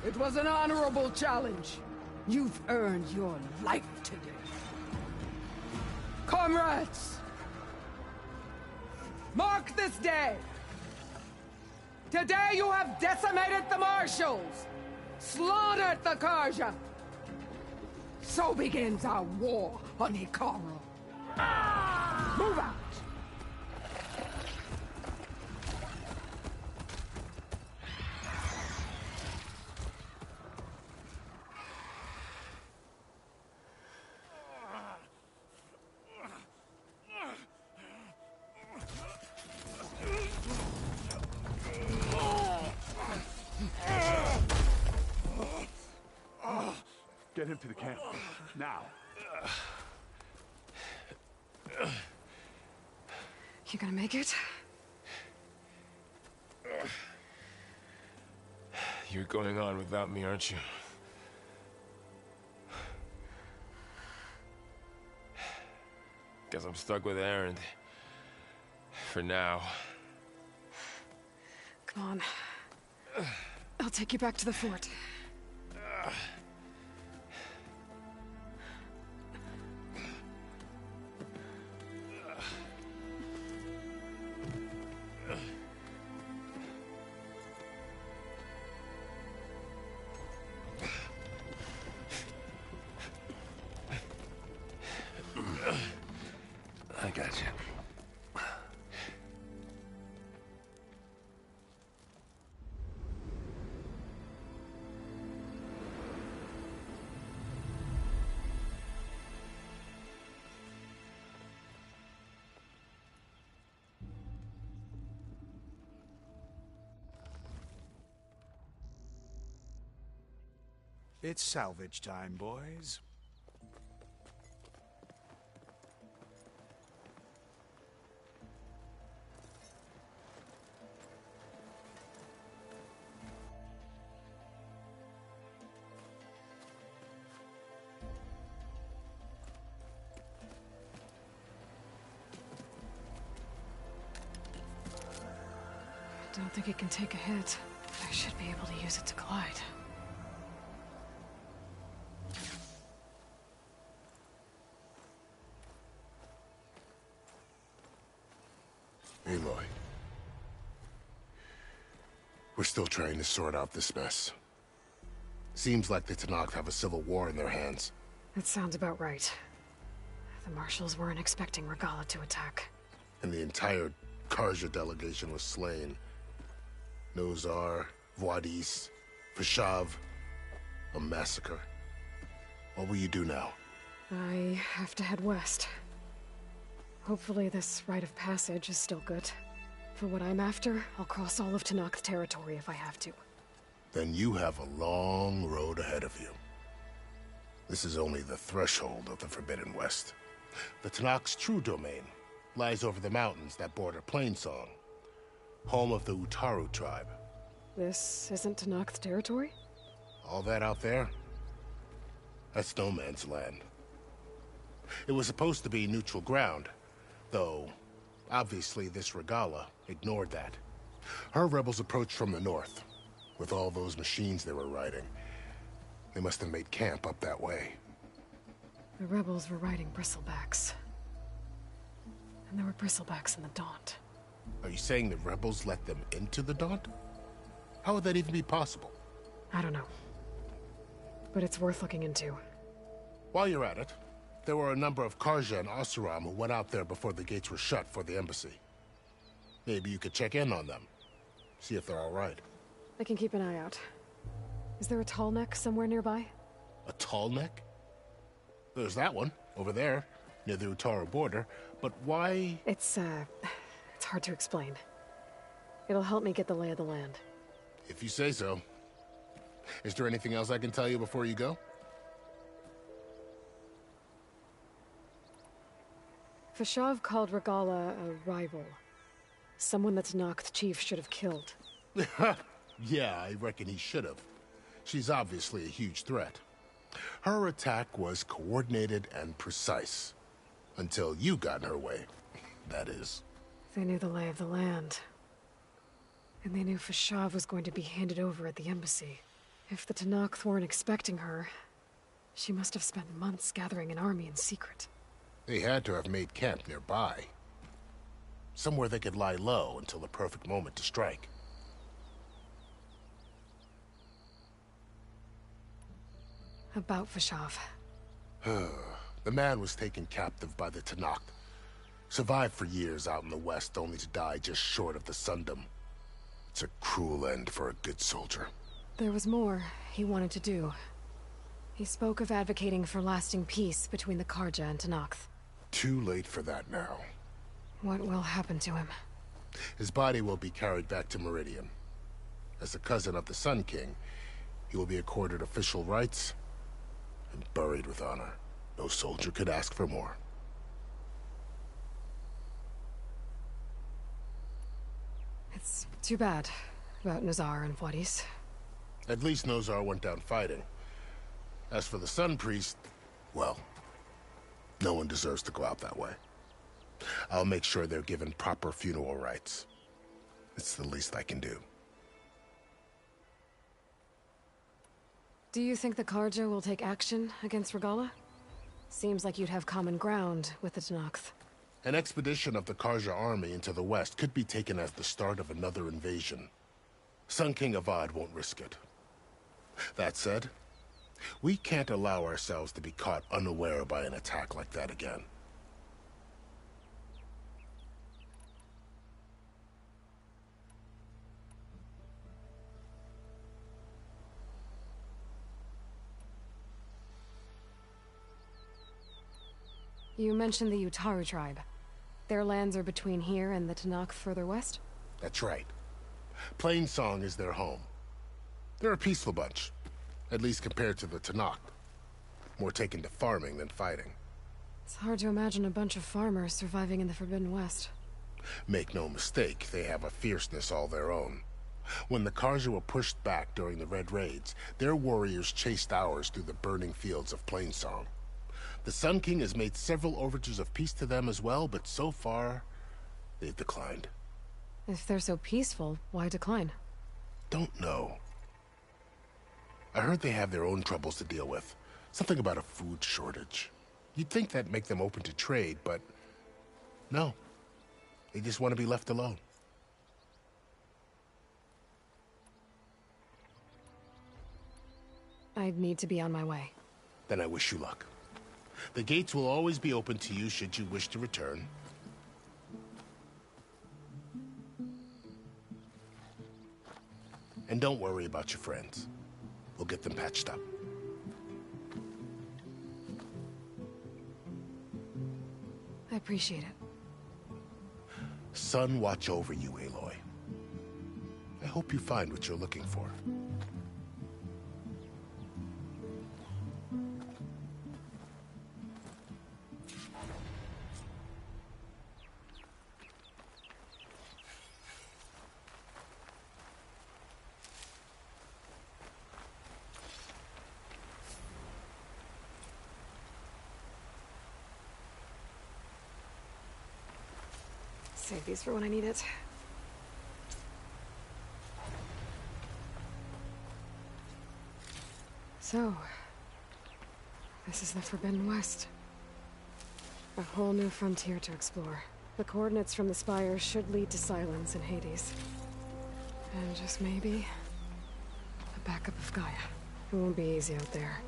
It was an honorable challenge. You've earned your life today. Comrades! Mark this day! Today you have decimated the Marshals! Slaughtered the Karja! So begins our war on Hikaru. Move out! Get him to the camp. Now. You gonna make it? You're going on without me, aren't you? Guess I'm stuck with Erend. For now. Come on. I'll take you back to the fort. I got you. It's salvage time, boys. Don't think it can take a hit. I should be able to use it to glide. Aloy. We're still trying to sort out this mess. Seems like the Tenakth have a civil war in their hands. That sounds about right. The Marshals weren't expecting Regala to attack. and the entire Karja delegation was slain. Nozar, Voidis, Fashav, a massacre. What will you do now? I have to head west. Hopefully this rite of passage is still good. For what I'm after, I'll cross all of Tenakth territory if I have to. Then you have a long road ahead of you. This is only the threshold of the Forbidden West. The Tenakth's true domain lies over the mountains that border Plainsong, home of the Utaru tribe. This isn't Tenakth territory? All that out there? That's no man's land. It was supposed to be neutral ground, though obviously this Regala ignored that. Her rebels approached from the north, with all those machines they were riding. They must have made camp up that way. The rebels were riding bristlebacks. And there were bristlebacks in the Daunt. Are you saying the rebels let them into the Daunt? How would that even be possible? I don't know. But it's worth looking into. While you're at it, there were a number of Karja and Oseram who went out there before the gates were shut for the embassy. Maybe you could check in on them. See if they're all right. I can keep an eye out. Is there a tall neck somewhere nearby? A tall neck? There's that one, over there, near the Utaru border. But why? It's hard to explain. It'll help me get the lay of the land. If you say so. Is there anything else I can tell you before you go? Fashav called Regala a rival. Someone that Tenakth chief should have killed. Yeah, I reckon he should have. She's obviously a huge threat. Her attack was coordinated and precise. Until you got in her way, that is. They knew the lay of the land. And they knew Fashav was going to be handed over at the embassy. If the Tenakth weren't expecting her, she must have spent months gathering an army in secret. They had to have made camp nearby. Somewhere they could lie low until the perfect moment to strike. About Fashav. The man was taken captive by the Tenakth. Survived for years out in the west, only to die just short of the Sundom. It's a cruel end for a good soldier. There was more he wanted to do. He spoke of advocating for lasting peace between the Karja and Tenakth. Too late for that now. What will happen to him? His body will be carried back to Meridian. As a cousin of the Sun King, he will be accorded official rights and buried with honor. No soldier could ask for more. It's too bad about Nozar and Voidis. At least Nozar went down fighting. As for the Sun Priest, well, no one deserves to go out that way. I'll make sure they're given proper funeral rites. It's the least I can do. Do you think the Karja will take action against Regala? Seems like you'd have common ground with the Tenakth. An expedition of the Karja army into the west could be taken as the start of another invasion. Sun King Avad won't risk it. That said, we can't allow ourselves to be caught unaware by an attack like that again. You mentioned the Utaru tribe. Their lands are between here and the Tenakth further west? That's right. Plainsong is their home. They're a peaceful bunch, at least compared to the Tenakth. More taken to farming than fighting. It's hard to imagine a bunch of farmers surviving in the Forbidden West. Make no mistake, they have a fierceness all their own. When the Karja were pushed back during the Red Raids, their warriors chased ours through the burning fields of Plainsong. The Sun King has made several overtures of peace to them as well, but so far, they've declined. If they're so peaceful, why decline? Don't know. I heard they have their own troubles to deal with. Something about a food shortage. You'd think that'd make them open to trade, but no. They just want to be left alone. I'd need to be on my way. Then I wish you luck. The gates will always be open to you should you wish to return. And don't worry about your friends. We'll get them patched up. I appreciate it. Sun watch over you, Aloy. I hope you find what you're looking for. Save these for when I need it. So, this is the Forbidden West. A whole new frontier to explore. The coordinates from the spires should lead to Silence and Hades. And just maybe, a backup of Gaia. It won't be easy out there.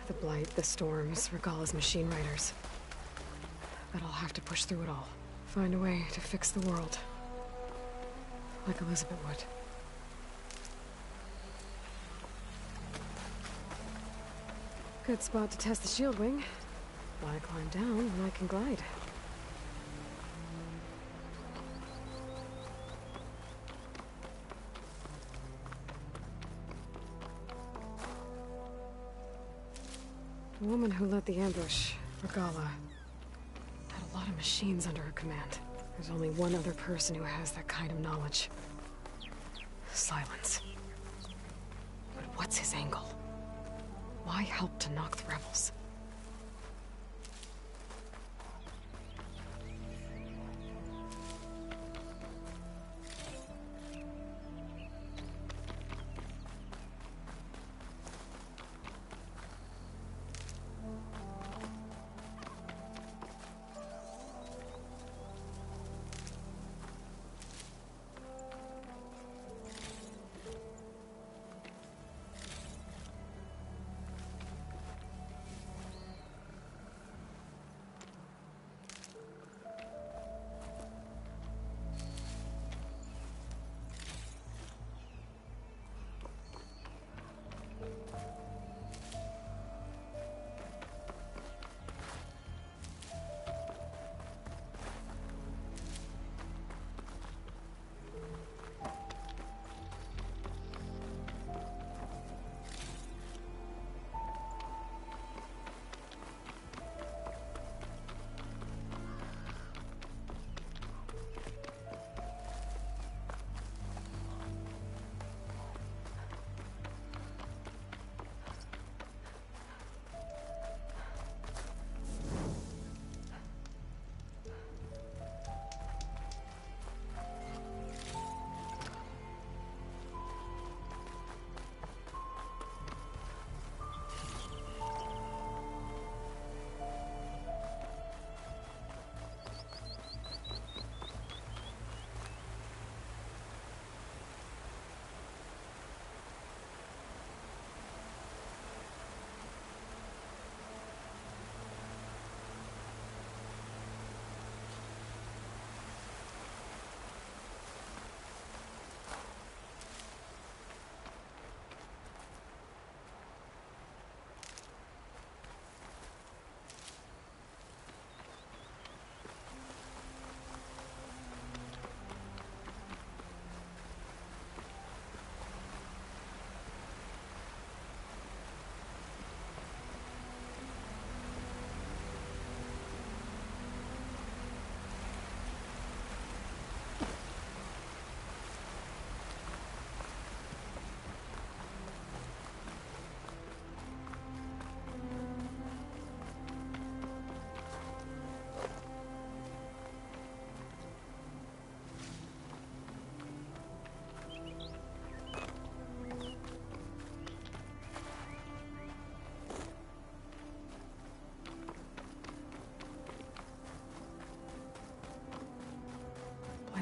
The Blight, the Storms, Regala's machine riders. But I'll have to push through it all. Find a way to fix the world. Like Elizabeth would. Good spot to test the shield wing. Why climb down when I can glide? The woman who led the ambush, Regala, had a lot of machines under her command. There's only one other person who has that kind of knowledge. Silence. But what's his angle? Why help to knock the rebels?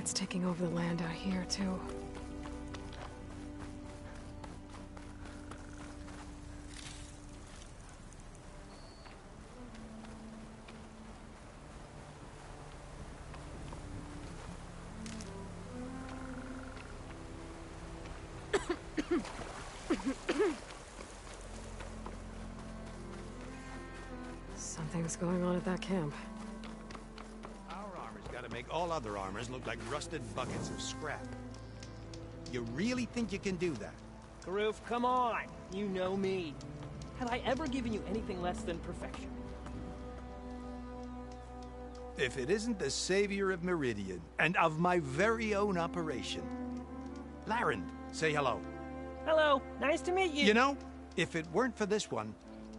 It's taking over the land out here, too. things going on at that camp. Our armor's gotta make all other armors look like rusted buckets of scrap. You really think you can do that? Karoof, come on! You know me. Have I ever given you anything less than perfection? If it isn't the savior of Meridian, and of my very own operation. Larend, say hello. Hello, nice to meet you. You know, if it weren't for this one,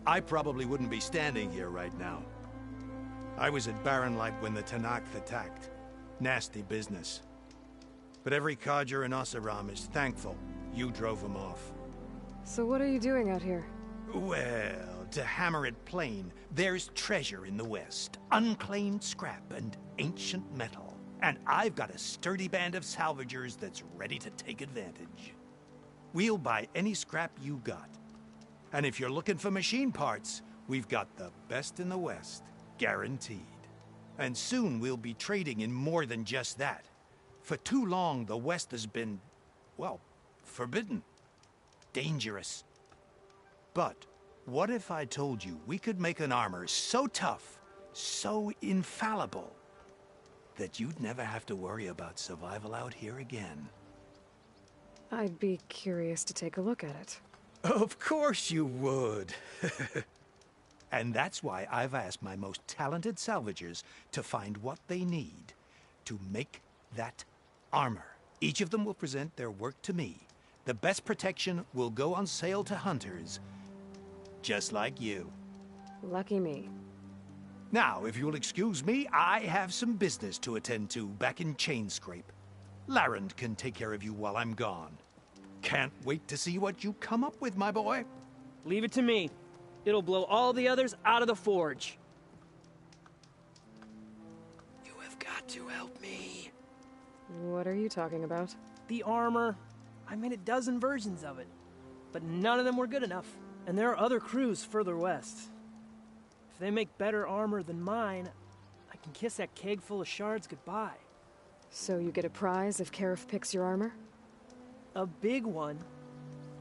I probably wouldn't be standing here right now. I was at Barren Light when the Tanakh attacked. Nasty business. But every codger in Oseram is thankful you drove them off. So what are you doing out here? Well, to hammer it plain, there's treasure in the West. Unclaimed scrap and ancient metal. And I've got a sturdy band of salvagers that's ready to take advantage. We'll buy any scrap you got. And if you're looking for machine parts, we've got the best in the West, guaranteed. And soon we'll be trading in more than just that. For too long, the West has been, well, forbidden. Dangerous. But what if I told you we could make an armor so tough, so infallible, that you'd never have to worry about survival out here again? I'd be curious to take a look at it. Of course you would. And that's why I've asked my most talented salvagers to find what they need to make that armor. Each of them will present their work to me. The best protection will go on sale to hunters, just like you. Lucky me. Now, if you'll excuse me, I have some business to attend to back in Chainscrape. Larend can take care of you while I'm gone. Can't wait to see what you come up with, my boy. Leave it to me. It'll blow all the others out of the forge. You have got to help me. What are you talking about? The armor. I made a dozen versions of it, but none of them were good enough. And there are other crews further west. If they make better armor than mine, I can kiss that keg full of shards goodbye. So you get a prize if Karif picks your armor? A big one.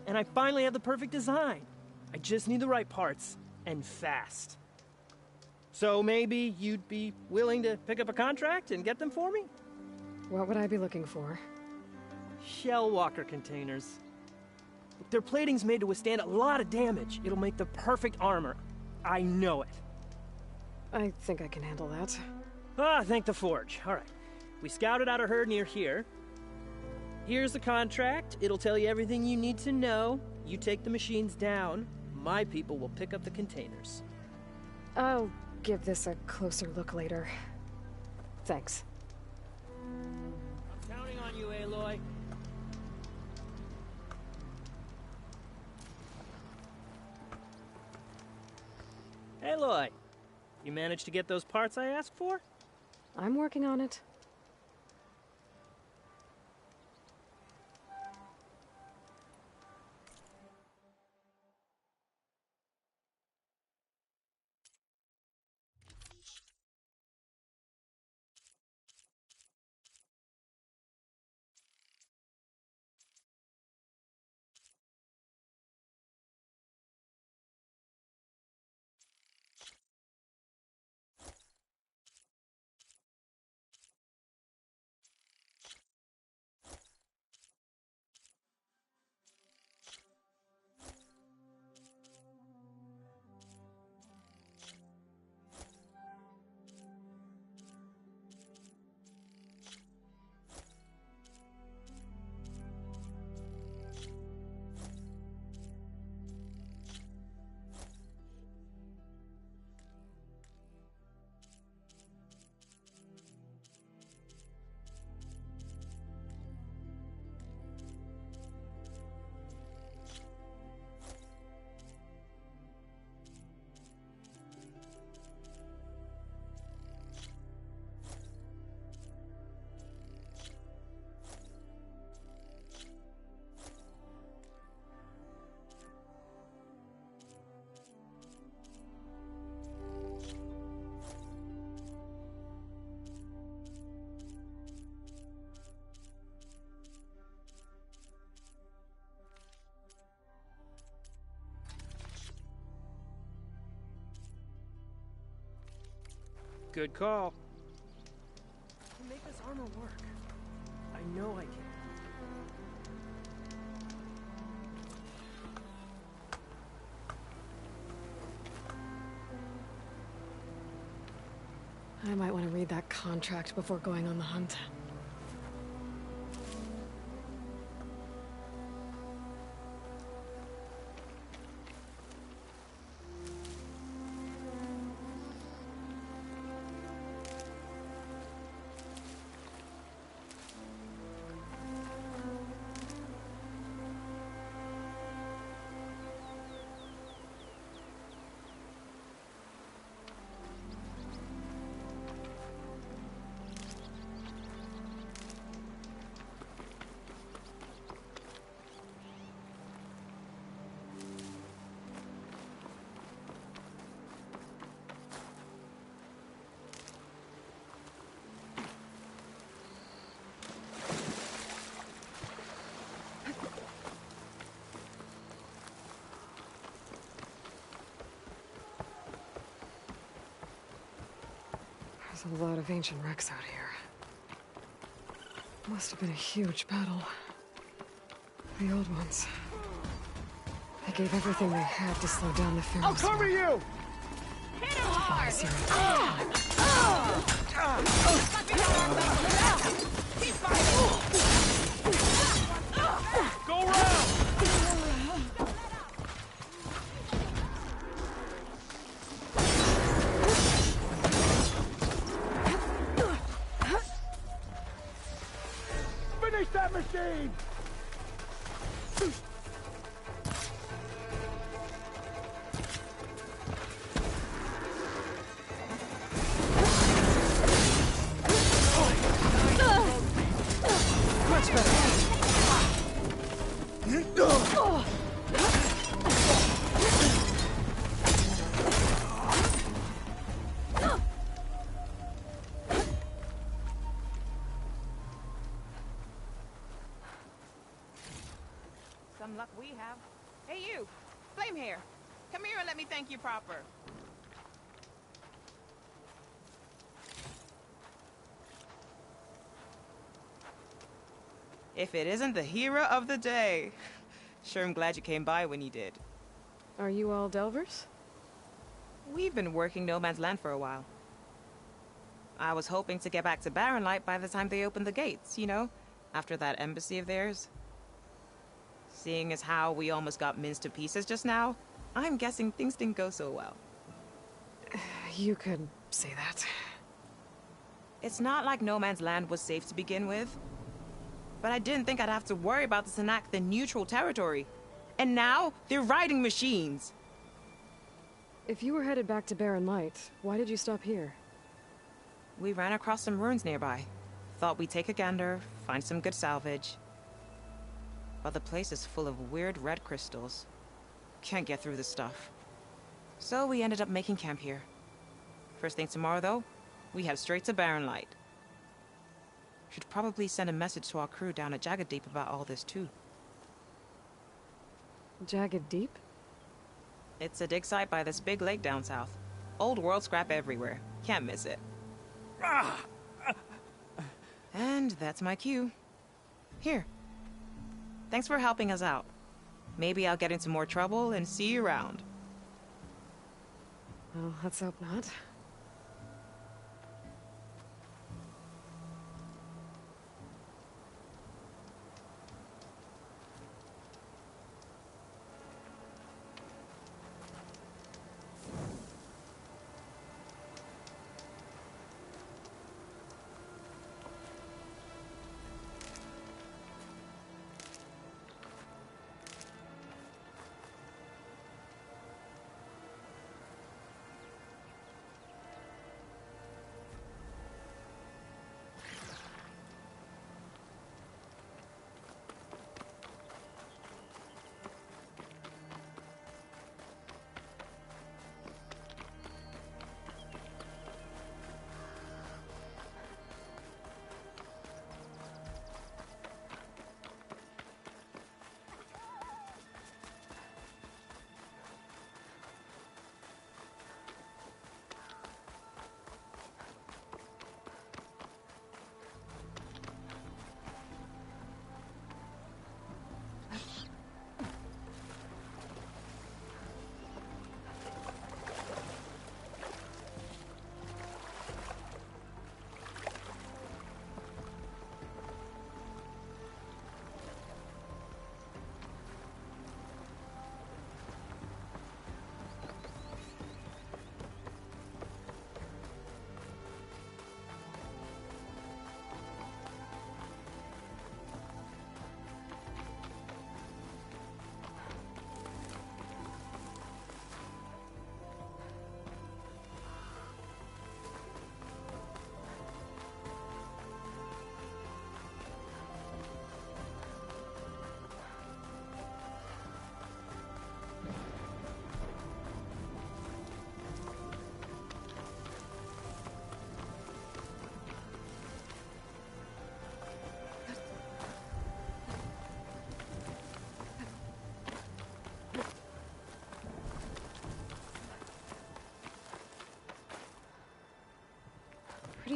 And I finally have the perfect design. I just need the right parts, and fast. So maybe you'd be willing to pick up a contract and get them for me? What would I be looking for? Shell walker containers. Their plating's made to withstand a lot of damage. It'll make the perfect armor. I know it. I think I can handle that. Ah, thank the forge. All right. We scouted out a herd near here. Here's the contract. It'll tell you everything you need to know. You take the machines down. My people will pick up the containers. I'll give this a closer look later. Thanks. I'm counting on you, Aloy. Aloy, you managed to get those parts I asked for? I'm working on it. Good call. I can make this armor work. I know I can. I might want to read that contract before going on the hunt. There's a lot of ancient wrecks out here. Must have been a huge battle. The old ones. They gave everything they had to slow down the Pharaoh's. I'll cover you! Hit him hard! Keep fighting! Go round! Finish that machine! Much better. Some luck we have. Hey you! Flame here! Come here and let me thank you proper. If it isn't the hero of the day. Sure am glad you came by when you did. Are you all Delvers? We've been working No Man's Land for a while. I was hoping to get back to Barren Light by the time they opened the gates, you know? After that embassy of theirs. Seeing as how we almost got minced to pieces just now, I'm guessing things didn't go so well. You could say that. It's not like No Man's Land was safe to begin with. But I didn't think I'd have to worry about the Tanakh, the neutral territory. And now, they're riding machines. If you were headed back to Barren Light, why did you stop here? We ran across some ruins nearby. Thought we'd take a gander, find some good salvage. But the place is full of weird red crystals. Can't get through the stuff. So we ended up making camp here. First thing tomorrow, though, we head straight to Barren Light. Should probably send a message to our crew down at Jagged Deep about all this, too. Jagged Deep? It's a dig site by this big lake down south. Old world scrap everywhere. Can't miss it. And that's my cue. Here. Thanks for helping us out. Maybe I'll get into more trouble and see you around. Well, let's hope not.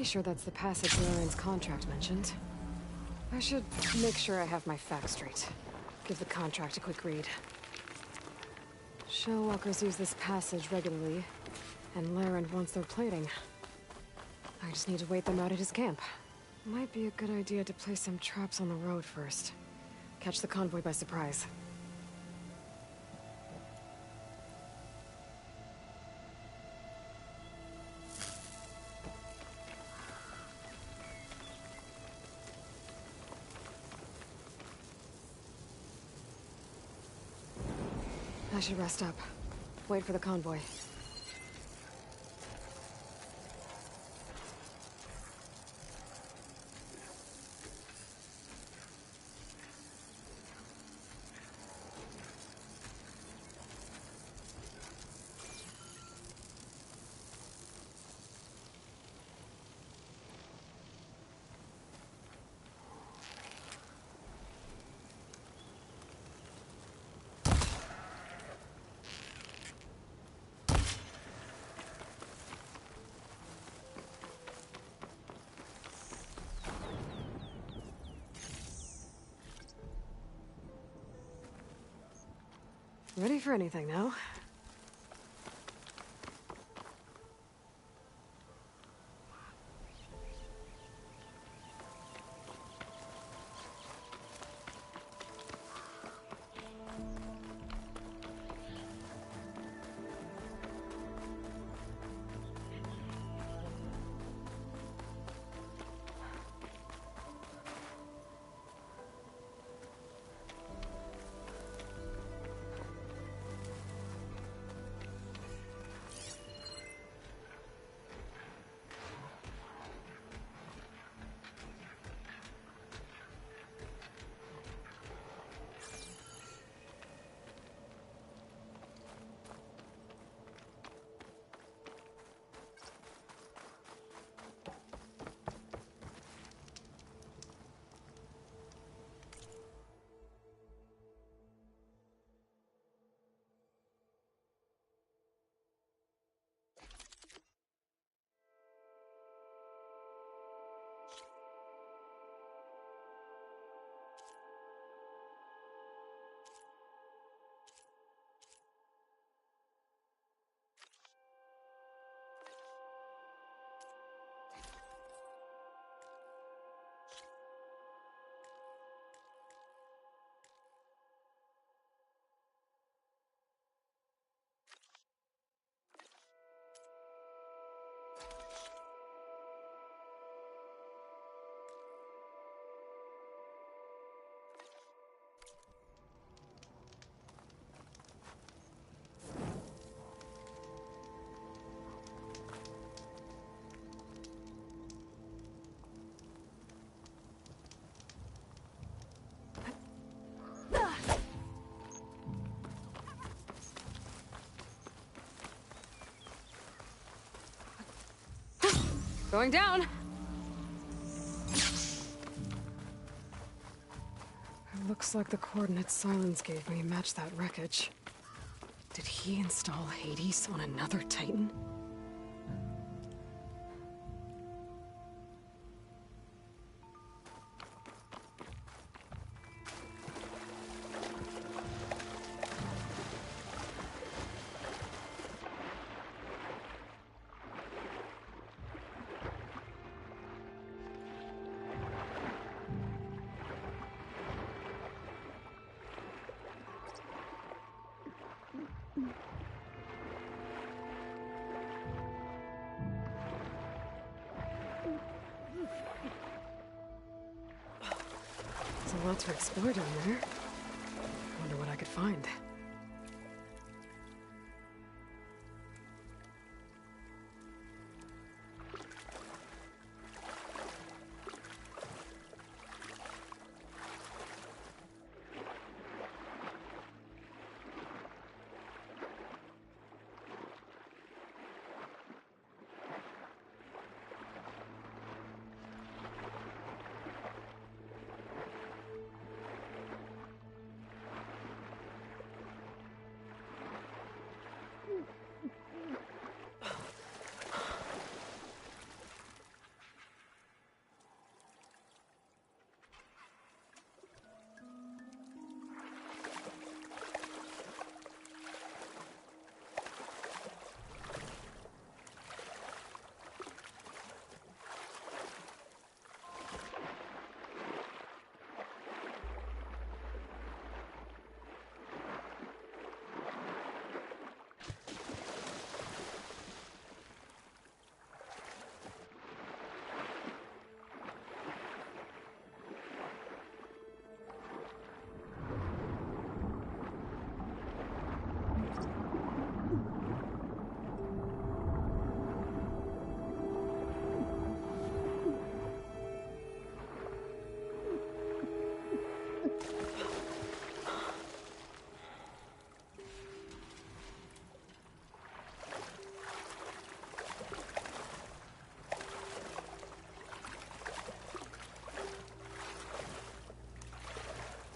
Pretty sure that's the passage Lorraine's contract mentioned. I should make sure I have my facts straight. Give the contract a quick read. Shellwalkers use this passage regularly, and Laren wants their plating. I just need to wait them out at his camp. Might be a good idea to place some traps on the road first. Catch the convoy by surprise. I should rest up. Wait for the convoy. Ready for anything now? Going down! It looks like the coordinates Silence gave me match that wreckage. Did he install Hades on another Titan? There's a lot to explore down there. I wonder what I could find.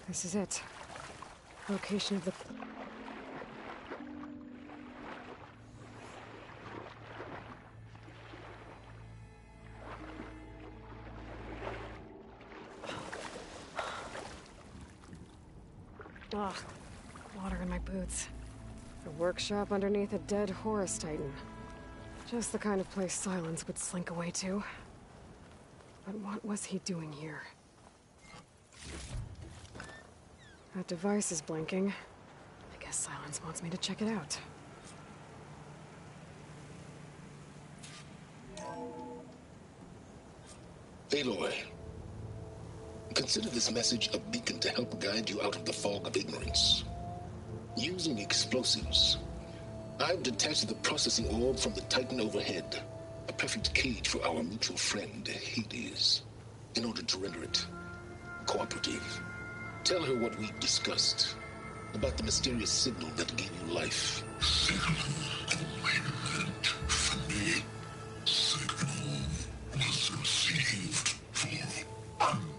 This is it. Location of the... Ugh, water in my boots. A workshop underneath a dead Horus Titan. Just the kind of place Silence would slink away to. But what was he doing here? That device is blinking. I guess Silence wants me to check it out. Aloy, consider this message a beacon to help guide you out of the fog of ignorance. Using explosives, I've detached the processing orb from the Titan overhead, a perfect cage for our mutual friend, Hades, in order to render it cooperative. Tell her what we discussed about the mysterious signal that gave you life. Signal only meant for me. Signal was received for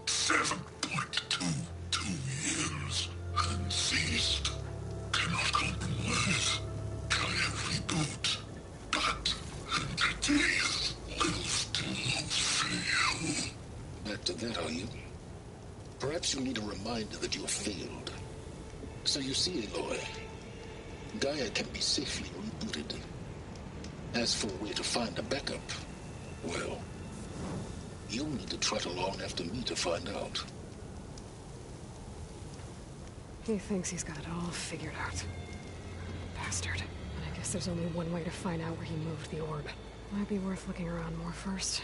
7.22 years and ceased. Cannot compromise. Try every boot, but entities will still fail. Back to that, are you? Perhaps you need a reminder that you have failed. So you see, Aloy, Gaia can be safely rebooted. As for where to find a backup, well, you'll need to trot along after me to find out. He thinks he's got it all figured out. Bastard. And I guess there's only one way to find out where he moved the orb. Might be worth looking around more first.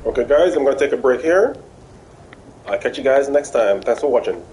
Okay, guys, I'm going to take a break here. I'll catch you guys next time. Thanks for watching.